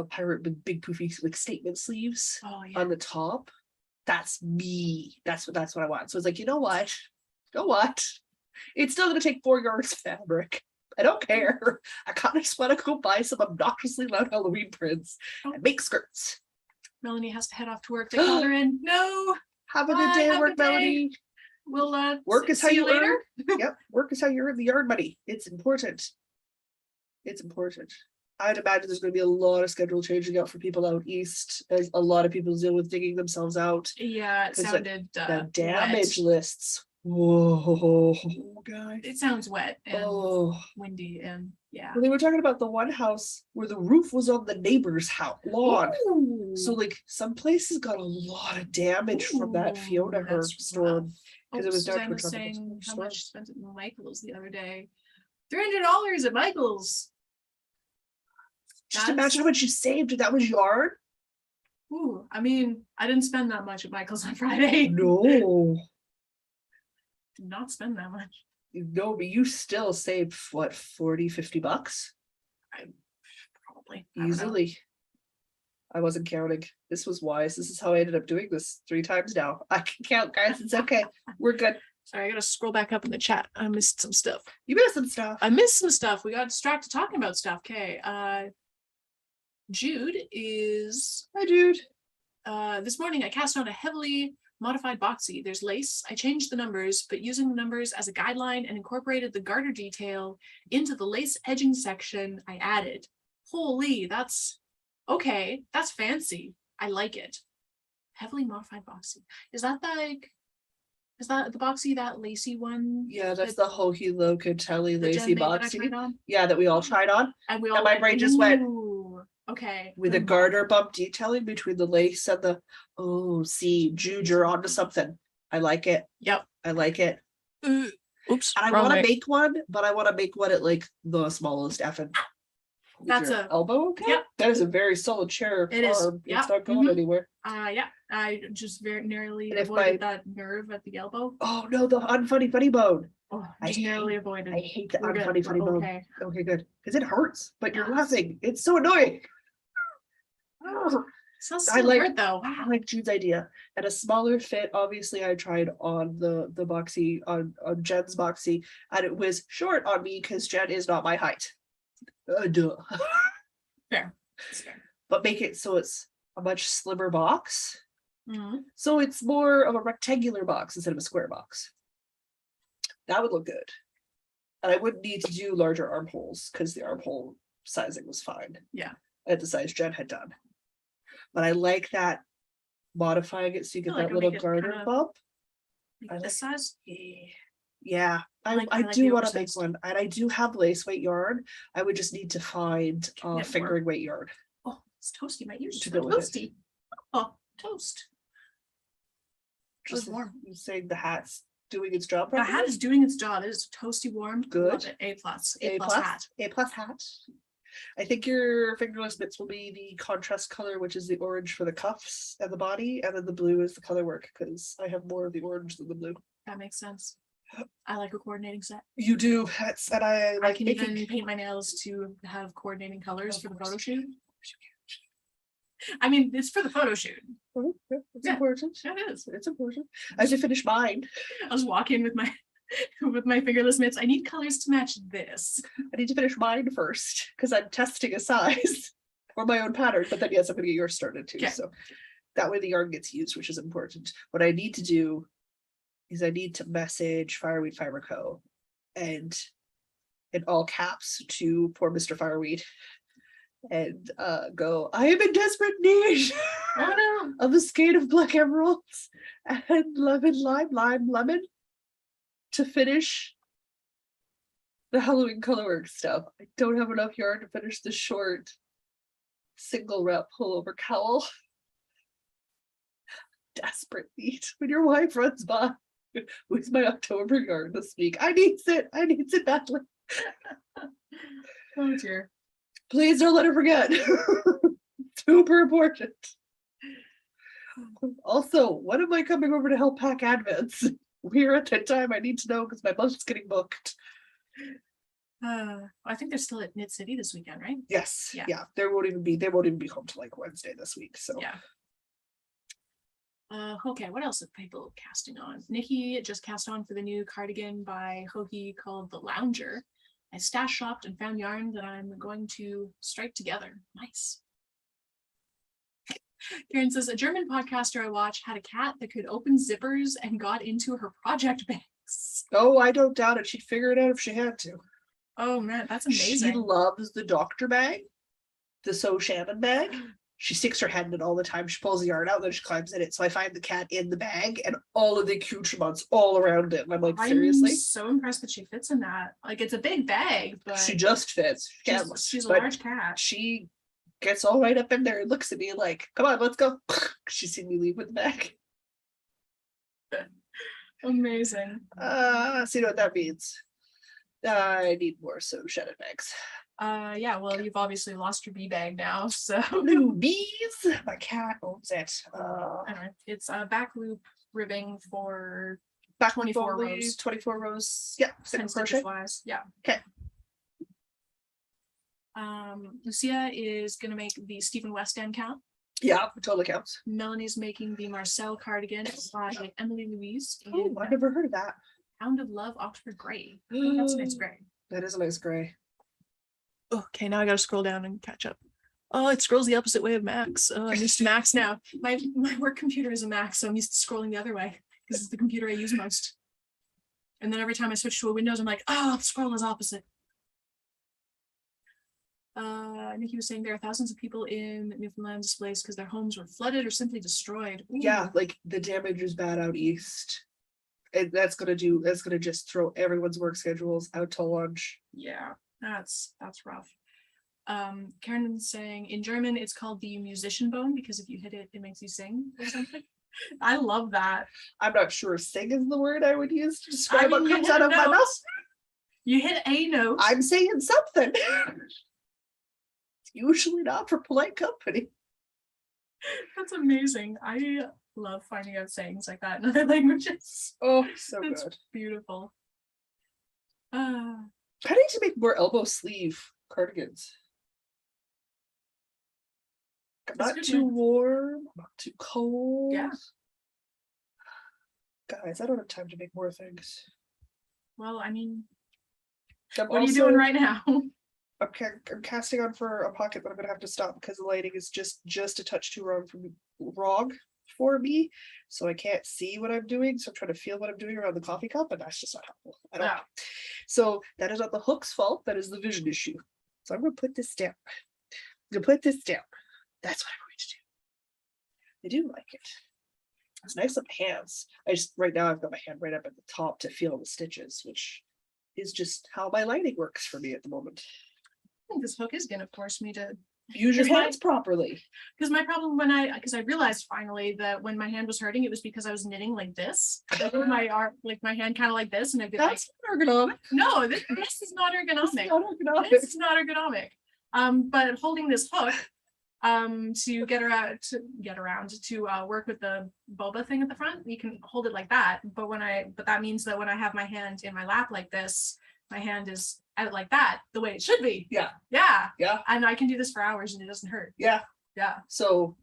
pirate with big poofy like statement sleeves on the top. That's me. That's what I want. So it's like, you know what? It's still gonna take 4 yards of fabric. I don't care. I kind of just want to go buy some obnoxiously loud Halloween prints and make skirts. Melanie has to head off to work. They called her in. No. Have a good day at work, Melanie. We'll work is how you later. Yep, work is how you earn the yard money. It's important. It's important. I'd imagine there's going to be a lot of schedule changing out for people out east, as a lot of people deal with digging themselves out. Yeah, it sounded the damage lists. Whoa, guys! It sounds wet and windy, and Well, they were talking about the one house where the roof was on the neighbor's house lawn. Ooh. So, like, some places got a lot of damage from that Fiona storm because it was down to saying how much she spent at Michael's the other day. $300 at Michael's. Just imagine how much you saved if that was yard. Ooh, I mean, I didn't spend that much at Michael's on Friday. No. Did not spend that much. No, but you still saved what, $40-50? Probably. Easily. I wasn't counting. This was wise. This is how I ended up doing this 3 times now. I can count, guys. It's okay. We're good. Sorry, I gotta scroll back up in the chat. I missed some stuff. You missed some stuff. I missed some stuff. We got distracted talking about stuff. Okay. Jude is. Hi, Jude. This morning I cast on a heavily modified boxy. There's lace. I changed the numbers, but using the numbers as a guideline and incorporated the garter detail into the lace edging section I added. Holy, that's okay. That's fancy. I like it. Heavily modified boxy. Is that the boxy, that lacy one? Yeah, that's the Hohi Locatelli lacy boxy. That yeah, that we all tried on. And we all my brain just went. Okay. With a garter bump detailing between the lace and the see, Jude, you're onto something. I like it. Yep. I like it. Oops. And I want to make one, but I want to make one at like the smallest effing. That's a elbow. Okay. Yep. That is a very solid chair. It is. Yep. It's not going anywhere. Yeah. I just very narrowly avoided that nerve at the elbow. Oh no, the unfunny funny bone. Oh, I just narrowly hate- avoided. I hate the We're good. unfunny funny We're bone. okay. Okay, good. Because it hurts, but you're Yes. laughing. It's so annoying. So I like- hurt though. I like Jude's idea. And a smaller fit, obviously I tried on the boxy, on Jen's boxy, and it was short on me because Jen is not my height. Duh. Fair. It's fair. But make it so it's a much slimmer box. Mhm. So it's more of a rectangular box instead of a square box. That would look good. And I wouldn't need to do larger armholes because the armhole sizing was fine. Yeah. At the size Jen had done. But I like that modifying it so you get feel like that it'll little make it garter kinda bump. Like I this size? Yeah, I I like do the want to make oversized. one, and I do have lace weight yarn. I would just need to find Get more. fingering weight yarn. Oh, it's toasty. My ears To are go with it. toasty. Oh, toast. It was Just warm. saying the hat's doing its job The properly. hat is doing its job. It is toasty warm. Good. Love it. A plus. A A plus hat. A plus hat. I think your fingerless bits will be the contrast color, which is the orange for the cuffs and the body, and then the blue is the color work because I have more of the orange than the blue. That makes sense. I like a coordinating set. You do, that's and I I like can making. even paint my nails to have coordinating colors for the photo shoot. I mean, it's for the photo shoot. Oh, yeah, it's Yeah. important. It is. It's important. I have to finish mine. I was walking with my with my fingerless mitts. I need colors to match this. I need to finish mine first because I'm testing a size or my own pattern. But then yes, I'm gonna get yours started too. Okay. So that way the yarn gets used, which is important. What I need to do is I need to message Fireweed Fiber Co. and in all caps to poor Mr. Fireweed and go, I am in desperate need Oh no. of a skein of black emeralds and lemon to finish the Halloween colorwork stuff. I don't have enough yarn to finish the short single rep pullover cowl. Desperate need when your wife runs by. Where's my October yarn this week? I need it badly. Oh dear. Please don't let her forget. Super important. Also, when am I coming over to help pack advents? We're at that time I need to know because my month's getting booked. I think they're still at Knit City this weekend, right? Yes, Yeah. yeah. They won't even be home till like Wednesday this week. So Yeah. Okay, what else are people casting on? Nikki just cast on for the new cardigan by Hoki called The Lounger. I stash shopped and found yarn that I'm going to strike together. Nice. Karen says, a German podcaster I watched had a cat that could open zippers and got into her project bags. oh, I don't doubt it. She'd figure it out if she had to. Oh man, that's She amazing. loves the doctor bag, the So Shannon bag. She sticks her head in it all the time. She pulls the yarn out, then she climbs in it. So I find the cat in the bag and all of the accoutrements all around it. And I'm like, seriously? I'm so impressed that she fits in that. Like, it's a big bag, but She just fits. she's a But large cat. she gets all right up in there and looks at me like, come on, let's go. She's seen me leave with the bag. Amazing. So you know what that means. I need more So Shannon bags. Yeah, well, you've obviously lost your bee bag now, so Blue bees. My cat owns it. anyway, it's a back loop ribbing for Back 24 only rows. 24 rows. Yeah, 10 single stitches crochet. wise. Yeah. Okay. Lucia is gonna make the Stephen West End count. Yeah, it totally counts. Melanie's making the Marcel cardigan by Emily Louise Oh, in I've never heard of that. Pound of Love Oxford Gray. I think that's a nice gray. That is a nice gray. Okay, now I gotta scroll down and catch up. Oh, it scrolls the opposite way of Max. Oh, I'm used to Max now. My work computer is a Mac, so I'm used to scrolling the other way because it's the computer I use most. And then every time I switch to a Windows, I'm like, oh, the scroll is opposite. Nikki was saying there are thousands of people in Newfoundland displaced because their homes were flooded or simply destroyed. Ooh. Yeah, like the damage is bad out east. And that's gonna just throw everyone's work schedules out to lunch. Yeah, that's rough. Karen was saying in German it's called the musician bone because if you hit it, it makes you sing or something. I love that. I'm not sure sing is the word I would use to describe mean, what you comes hit out a of my note. mouth. You hit a note. I'm saying something. It's usually not for polite company. That's amazing. I love finding out sayings like that in other languages. Oh, so That's good. beautiful. need to make more elbow sleeve cardigans. I'm That's not good, too man. warm, I'm not too cold. Yeah. Guys, I don't have time to make more things. Well, I mean, I'm what are you doing also- right now? I'm casting on for a pocket, but I'm gonna have to stop because the lighting is just a touch too wrong for me. So I can't see what I'm doing. So I'm trying to feel what I'm doing around the coffee cup, and that's just not helpful. I don't Yeah. know. So that is not the hook's fault, that is the vision issue. So I'm gonna put this down. I'm gonna put this down. That's what I'm going to do. I do like it. It's nice on my hands. Right now I've got my hand right up at the top to feel the stitches, which is just how my lighting works for me at the moment. I think this hook is gonna force me to, Use your Is my- hands properly. because my problem because I realized finally that when my hand was hurting, it was because I was knitting like this. Like with my arm, like my hand kind of like this, and I'd be like, That's ergonomic. no, this is not It's ergonomic. not ergonomic. This is not ergonomic. But holding this hook, to get around to work with the boba thing at the front, you can hold it like that. But that means that when I have my hand in my lap like this, my hand is out like that, the way it should be. Yeah. Yeah. Yeah. And I can do this for hours and it doesn't hurt. Yeah. Yeah. So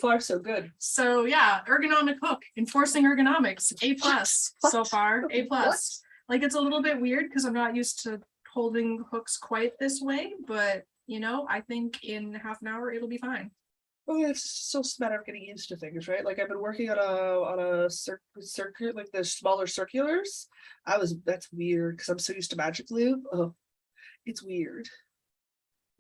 far so good. So yeah, ergonomic hook, enforcing ergonomics, A+ so What? far, A+. What? Like it's a little bit weird because I'm not used to holding hooks quite this way, but you know, I think in half an hour it'll be fine. Oh yeah, it's just a matter of getting used to things, right? Like I've been working on a circuit, like the smaller circulars. That's weird because I'm so used to magic loop. Oh, it's weird.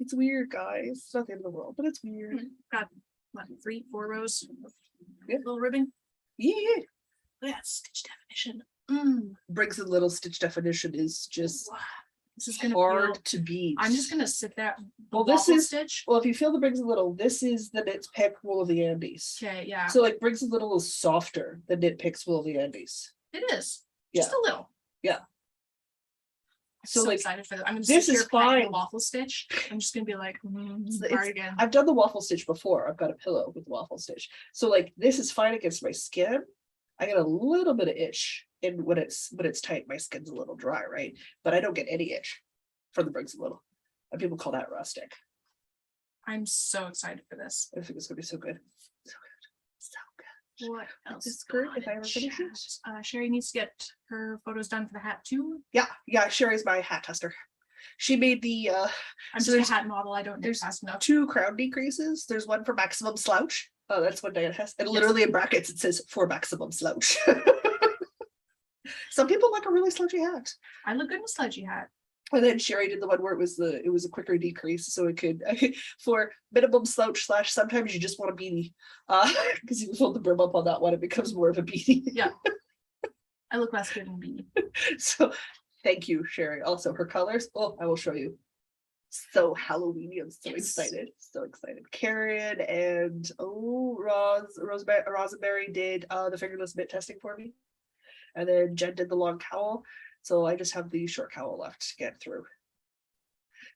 It's weird, guys. It's not the end of the world, but it's weird. Got what, 3-4 rows of Yeah. little ribbon. Yeah. Look at that stitch definition. Briggs and Little stitch definition is just Wow. This is gonna hard feel, to beat. I'm just gonna sit there. Well, this waffle is- stitch. Well, if you feel the Briggs and Little, this is the Knits Pick Wool of the Andes. Okay, yeah, So like Briggs and Little is softer than Knit Picks Wool of the Andes. it is. Just a little. Yeah. I'm So, so like, excited for that. I'm gonna this sit here is playing fine. the waffle stitch. I'm just gonna be like, It's- cardigan. I've done the waffle stitch before. I've got a pillow with waffle stitch. So like this is fine against my skin. I get a little bit of itch, and when it's tight, my skin's a little dry, right? But I don't get any itch from the Briggs and Little. And people call that rustic. I'm so excited for this. I think it's gonna be so good. So good. So good. What else? This skirt, going if I in ever finish it. chat? Sherry needs to get her photos done for the hat too. Yeah, Sherry's my hat tester. She made the I'm So just there's- a hat model. I don't know there's fast enough. 2 crown decreases. There's one for maximum slouch. Oh, that's what Diana has. And Yes. literally in brackets it says for maximum slouch. Some people like a really slouchy hat. I look good in a slouchy hat. And then Sherry did the one where it was a quicker decrease, so it could for minimum slouch / sometimes you just want a beanie. Because you fold the brim up on that one, it becomes more of a beanie. Yeah. I look less good in beanie. So thank you, Sherry. Also her colors. Oh, I will show you. So Halloweeny. I'm so Yes. excited. So excited. Karen and Rosenberry did the fingerless bit testing for me. And then Jen did the long cowl. So I just have the short cowl left to get through.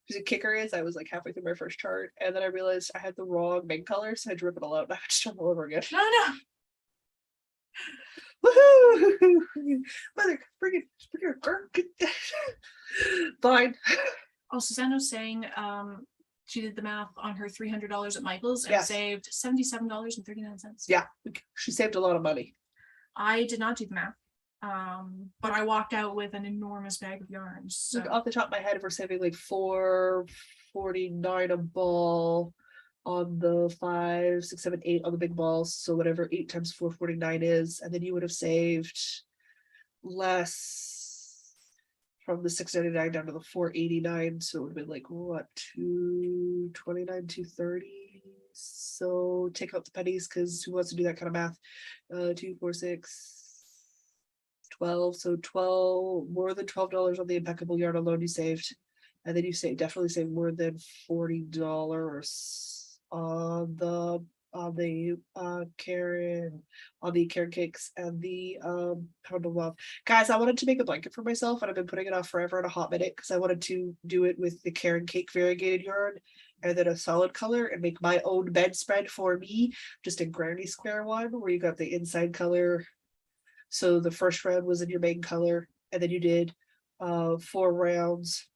The kicker is I was like halfway through my first chart and then I realized I had the wrong main color, so I had to rip it all out and I had to start all over again. No, no. Woohoo! Mother, bring it. Fine. Oh, Susanna was saying she did the math on her $300 at Michael's and Yes. saved $77.39. Yeah, she saved a lot of money. I did not do the math. But I walked out with an enormous bag of yarns. So Off the top of my head, if we're saving like $4.49 a ball on the 5, 6, 7, 8 on the big balls, so whatever 8 times $4.49 is, and then you would have saved less from the $6.99 down to the $4.89, so it would have been like what, $2.29, $2.30. So take out the pennies because who wants to do that kind of math? 2, 4, 6. 12, so 12, more than $12 on the impeccable yarn alone you saved, and then you definitely saved more than $40 on the Karen cakes and the pound of love. Guys, I wanted to make a blanket for myself and I've been putting it off forever in a hot minute because I wanted to do it with the Karen cake variegated yarn and then a solid color and make my own bedspread for me, just a granny square one where you got the inside color. So the first round was in your main color, and then you did 4 rounds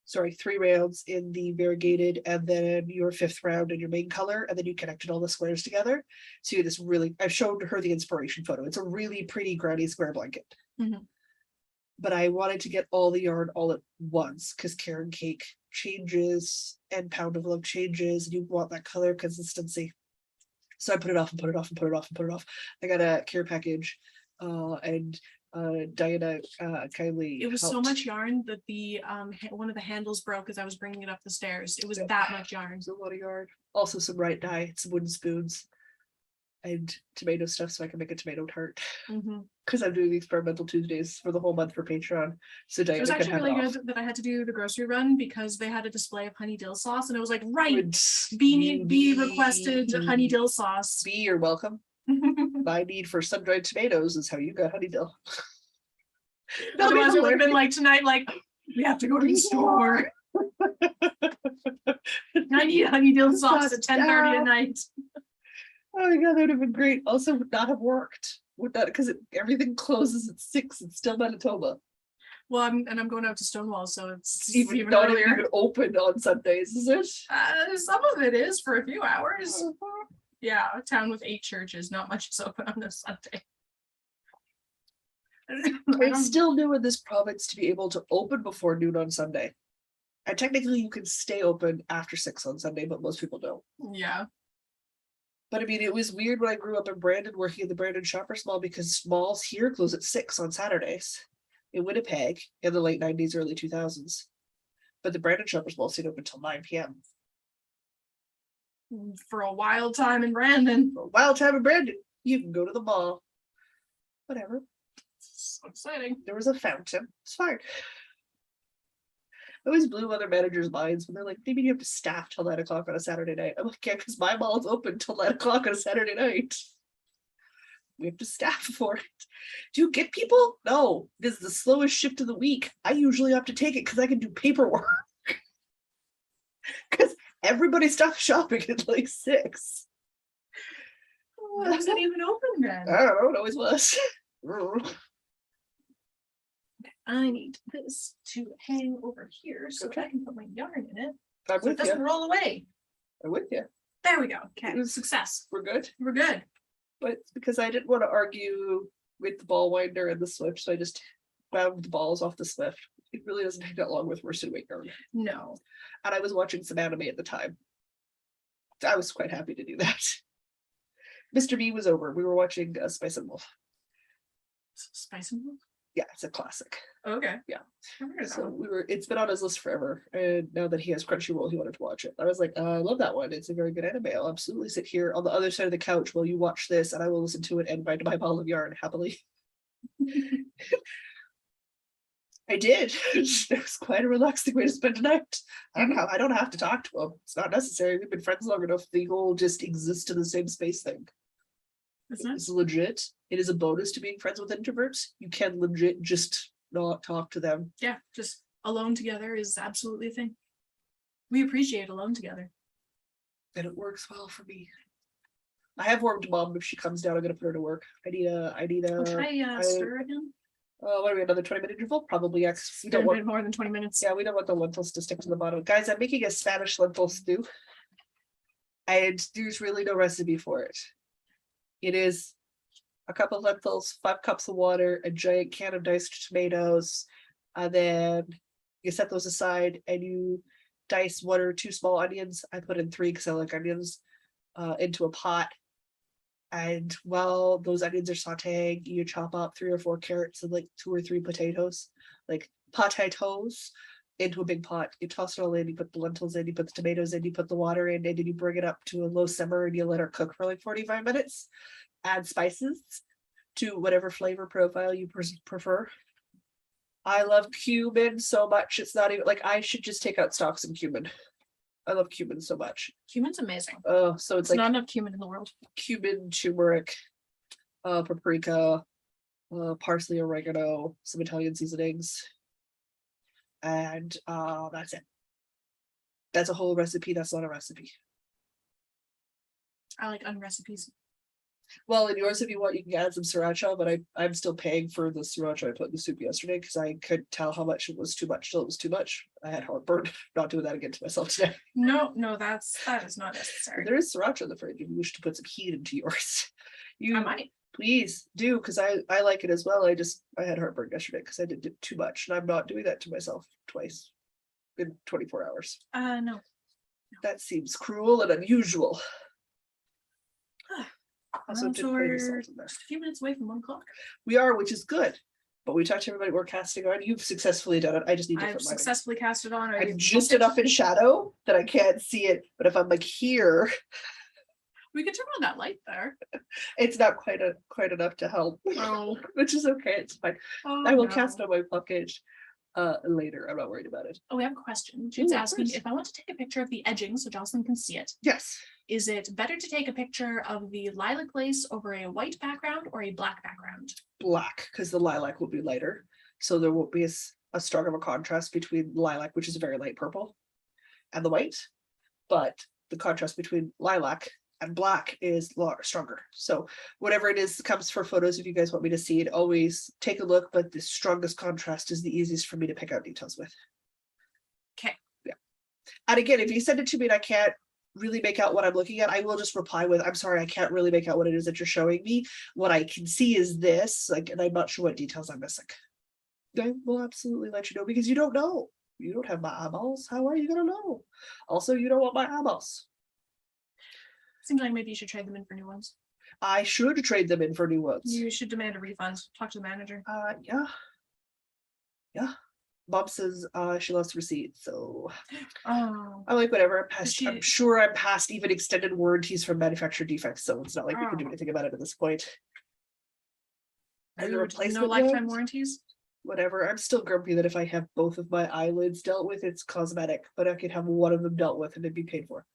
sorry, 3 rounds in the variegated, and then your 5th round in your main color, and then you connected all the squares together. So you get this really, I've shown her the inspiration photo. It's a really pretty granny square blanket. Mhm. But I wanted to get all the yarn all at once because Karen cake changes and Pound of Love changes, and you want that color consistency. So I put it off and put it off and put it off and put it off. I got a care package, and Diana kindly It was so helped. much yarn that the one of the handles broke as I was bringing it up the stairs. It was that much yarn. There's a lot of yarn. Also some right dye, some wooden spoons, and tomato stuff so I can make a tomato tart. Mhm. Because I'm doing the experimental Tuesdays for the whole month for Patreon. So It Diana was can actually have really it off. good that I had to do the grocery run because they had a display of honey dill sauce, and it was like, right, Would be requested honey dill sauce. B, you're welcome. My need for sun-dried tomatoes is how you got honey dill. Otherwise, it would have been like tonight, like, we have to go to the store. I need honey dill sauce at 10:30 at night. Oh my god, that would have been great. Also would not have worked with that because everything closes at 6. It's still Manitoba. Well, I'm going out to Stonewall, so it's Even not even open on Sundays, is it? Some of it is for a few hours. Yeah, a town with 8 churches, not much is open on this Sunday. It's still new in this province to be able to open before noon on Sunday. And technically you can stay open after 6 on Sunday, but most people don't. Yeah. But I mean, it was weird when I grew up in Brandon working at the Brandon Shoppers Mall because malls here close at 6 on Saturdays in Winnipeg in the late 90s, early 2000s. But the Brandon Shoppers Mall stayed open until 9 p.m. For a wild time in Brandon. For a wild time in Brandon, you can go to the mall. Whatever. So exciting. There was a fountain. It's fine. It always blew other managers' minds when they're like, maybe you have to staff till 9 o'clock on a Saturday night. I'm like, yeah, because my mall is open till 9 o'clock on a Saturday night. We have to staff for it. Do you get people? No, this is the slowest shift of the week. I usually have to take it because I can do paperwork. Because everybody stops shopping at like 6. Was it even open then? I don't know, it always was. I need this to hang over here so that I can put my yarn in it. I'm So it with doesn't you. roll away. I'm with you. There we go. Okay. Success. We're good. We're good. But it's because I didn't want to argue with the ball winder and the Swift, so I just wound the balls off the Swift. It really doesn't take that long with worsted weight yarn. No. And I was watching some anime at the time. I was quite happy to do that. Mr. B was over. We were watching Spice and Wolf. Spice and Wolf? Yeah, it's a classic. Okay. Yeah. I've heard of that So one. it's been on his list forever. And now that he has Crunchyroll, he wanted to watch it. I was like, I love that one. It's a very good anime. I'll absolutely sit here on the other side of the couch while you watch this, and I will listen to it and bind my ball of yarn happily. I did. It was quite a relaxing way to spend a night. I don't have to talk to him. It's not necessary. We've been friends long enough. The whole just exist in the same space thing. It's legit. It is a bonus to being friends with introverts. You can legit just not talk to them. Yeah, just alone together is absolutely a thing. We appreciate alone together. And it works well for me. I have warmed Mom. If she comes down, I'm gonna put her to work. I need a Should I stir again? what are we, another 20-minute interval? Probably, yes. We It's don't been want more than 20 minutes. Yeah, we don't want the lentils to stick to the bottom. Guys, I'm making a Spanish lentil stew. And there's really no recipe for it. It is a cup of lentils, 5 cups of water, a giant can of diced tomatoes, and then you set those aside and you dice 1 or 2 small onions. I put in 3 because I like onions, into a pot. And while those onions are sauteing, you chop up 3 or 4 carrots and like 2 or 3 potatoes, like potatoes, into a big pot. You toss it all in, you put the lentils in, you put the tomatoes in, you put the water in, and then you bring it up to a low simmer and you let it cook for like 45 minutes. Add spices to whatever flavor profile you prefer. I love cumin so much. It's not even like I should just take out stalks and cumin. I love cumin so much. Cumin's amazing. Oh, so it's It's like not enough cumin in the world. cumin, turmeric, paprika, parsley, oregano, some Italian seasonings, and that's it. That's a whole recipe. That's not a recipe. I like unrecipes. Well, in yours, if you want, you can add some sriracha, but I'm still paying for the sriracha I put in the soup yesterday because I couldn't tell how much it was too much till it was too much. I had heartburn. Not doing that again to myself today. No, that is not necessary. There is sriracha in the fridge if you wish to put some heat into yours. I might. Please do, because I like it as well. I had heartburn yesterday because I did it too much, and I'm not doing that to myself twice in 24 hours. No. That seems cruel and unusual. Also, So we're a few minutes away from 1 o'clock. We are, which is good. But we talked to everybody we're casting on. You've successfully done it. I just need different I've lighting. successfully cast it on. I'm just enough in shadow that I can't see it. But if I'm like here, we could turn on that light there. it's not quite enough to help. Oh. Which is okay. It's fine. Oh, I will no. cast on my package later. I'm not worried about it. Oh, we have a question. She's Ooh, asking please. if I want to take a picture of the edging so Jocelyn can see it. Yes. Is it better to take a picture of the lilac lace over a white background or a black background? Black, because the lilac will be lighter. So there won't be a strong of a contrast between lilac, which is a very light purple, and the white. But the contrast between lilac and black is stronger. So whatever it is that comes for photos, if you guys want me to see it, always take a look. But the strongest contrast is the easiest for me to pick out details with. Okay. Yeah. And again, if you send it to me and I can't really make out what I'm looking at, I will just reply with, I'm sorry, I can't really make out what it is that you're showing me. What I can see is this, like, and I'm not sure what details I'm missing. I will absolutely let you know, because you don't know. You don't have my eyeballs. How are you gonna know? Also, you don't want my eyeballs. Seems like maybe you should trade them in for new ones. I should trade them in for new ones. You should demand a refund. Talk to the manager. Yeah. Mom says she lost the receipt, so Oh. I'm like, whatever. I'm sure I'm past even extended warranties from manufacturer defects, so it's not like we can do anything about it at this point. And the replacement no lifetime warranties? Whatever. I'm still grumpy that if I have both of my eyelids dealt with, it's cosmetic, but I could have one of them dealt with and it'd be paid for.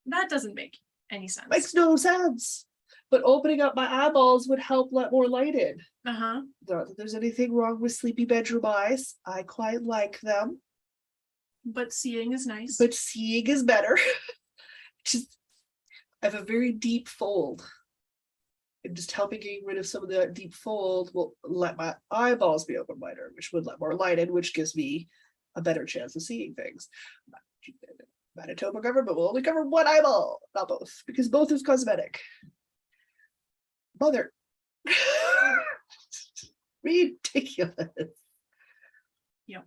That doesn't make any sense. Makes no sense. But opening up my eyeballs would help let more light in. Uh-huh. Not that there's anything wrong with sleepy bedroom eyes. I quite like them. But seeing is nice. But seeing is better. Just, I have a very deep fold. And just helping getting rid of some of that deep fold will let my eyeballs be open wider, which would let more light in, which gives me a better chance of seeing things. Manitoba government will only cover one eyeball, not both, because both is cosmetic. Mother. Ridiculous. Yep.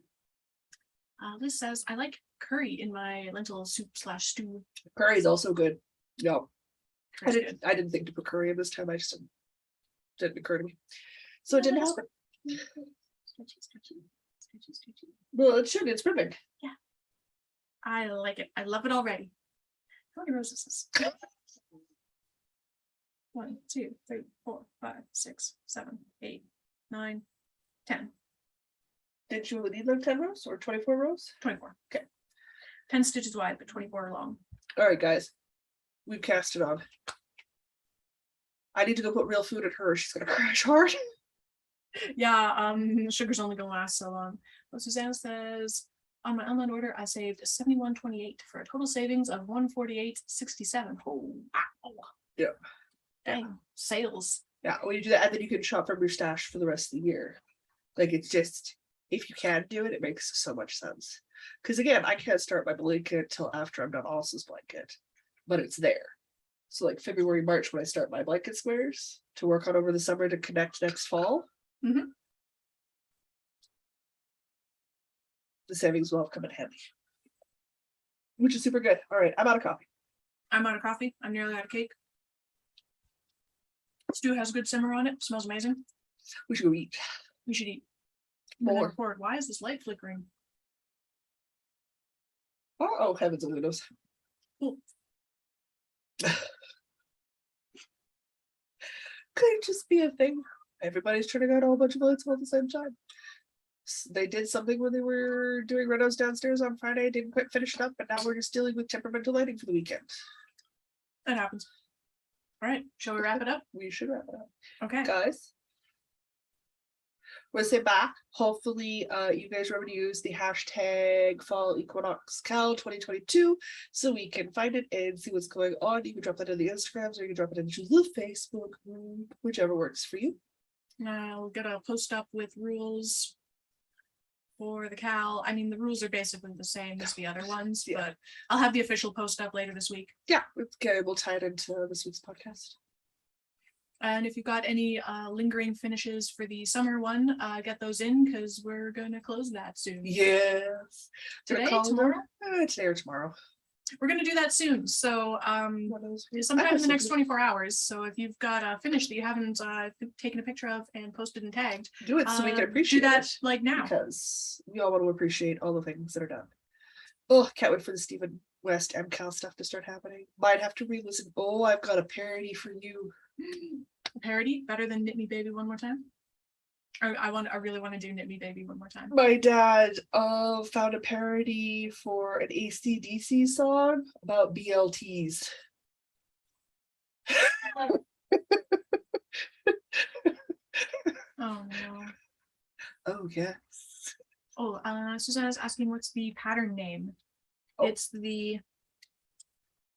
Liz says, I like curry in my lentil soup / stew. Curry is also good. No. I Curry's didn't think to put curry in this time. I just didn't occur to me. So it didn't happen. Stretchy. Well, it should. It's perfect. Yeah. I like it. I love it already. How many roses is this? 1, 2, 3, 4, 5, 6, 7, 8, 9, 10. Did you need like 10 rows or 24 rows? 24. Okay. 10 stitches wide, but 24 long. All right, guys. We've cast it on. I need to go put real food in her. She's gonna crash hard. Yeah, sugar's only gonna last so long. But Suzanne says, on my online order, I saved $71.28 for a total savings of $148.67. Oh, wow. Yeah. Dang, sales. Yeah, when you do that, and then you can shop from your stash for the rest of the year. Like, it's just, if you can do it, it makes so much sense. Because again, I can't start my blanket till after I'm done Alice's blanket, but it's there. So like February, March, when I start my blanket squares to work on over the summer to connect next fall, Mm-hmm. the savings will have come in handy, which is super good. All right, I'm out of coffee. I'm out of coffee. I'm nearly out of cake. Stew has a good simmer on it. Smells amazing. We should go eat. We should eat. More. Why is this light flickering? Oh, heavens only knows. Cool. Could it just be a thing? Everybody's turning out a whole bunch of lights all at the same time. They did something when they were doing renos downstairs on Friday, didn't quite finish it up, but now we're just dealing with temperamental lighting for the weekend. That happens. All right, shall we wrap it up? We should wrap it up. Okay. Guys, We'll say bye. Hopefully, you guys remember to use the hashtag fall Equinox Cal 2022 so we can find it and see what's going on. You can drop that in the Instagrams or you can drop it into the Facebook group, whichever works for you. I'll get a post up with rules for the Cal. I mean, the rules are basically the same as the other ones, Yeah. but I'll have the official post up later this week. Yeah, we'll tie it into this week's podcast. And if you've got any lingering finishes for the summer one, get those in because we're gonna close that soon. Yes. Today, tomorrow? Today or tomorrow. We're gonna do that soon. So sometime in the next 24 hours. So if you've got a finish that you haven't taken a picture of and posted and tagged, do it so we can appreciate do that it, like now. Because we all want to appreciate all the things that are done. Oh, can't wait for the Stephen West MCAL stuff to start happening. Might have to re-listen. Oh, I've got a parody for you. A parody better than Knit Me Baby One More Time. I really want to do Knit Me Baby One More Time. My dad found a parody for an AC/DC song about BLTs. Oh no. Oh yes. Oh, Susanna's asking what's the pattern name. Oh. It's the,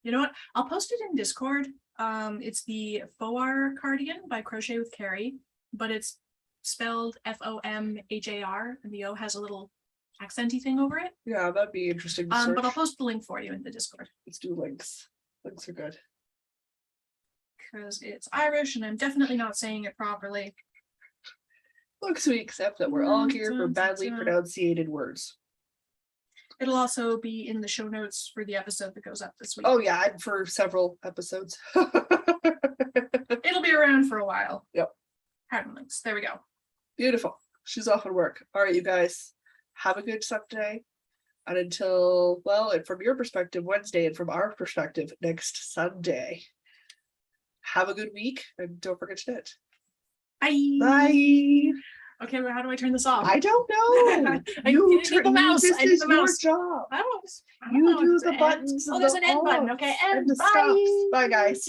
you know what? I'll post it in Discord. It's the Foar cardigan by Crochet with Carrie, but it's spelled FOMHAR, and the O has a little accenty thing over it. Yeah, that'd be interesting to search. But I'll post the link for you in the Discord. Let's do links. Links are good. Because it's Irish and I'm definitely not saying it properly. Looks we accept that we're all here for badly pronunciated words. It'll also be in the show notes for the episode that goes up this week. Oh yeah, and for several episodes. It'll be around for a while. Yep. Pattern links. There we go. Beautiful. She's off at work. All right, you guys, have a good Sunday. And until, well, and from your perspective, Wednesday, and from our perspective, next Sunday. Have a good week, and don't forget to knit. Bye. Bye. Okay, well, how do I turn this off? I don't know. I need the mouse. This I need is the your mouse. job. I don't You know. do It's the an buttons. end. Oh, there's an end button. Okay, and and the bye. stops. Bye, guys.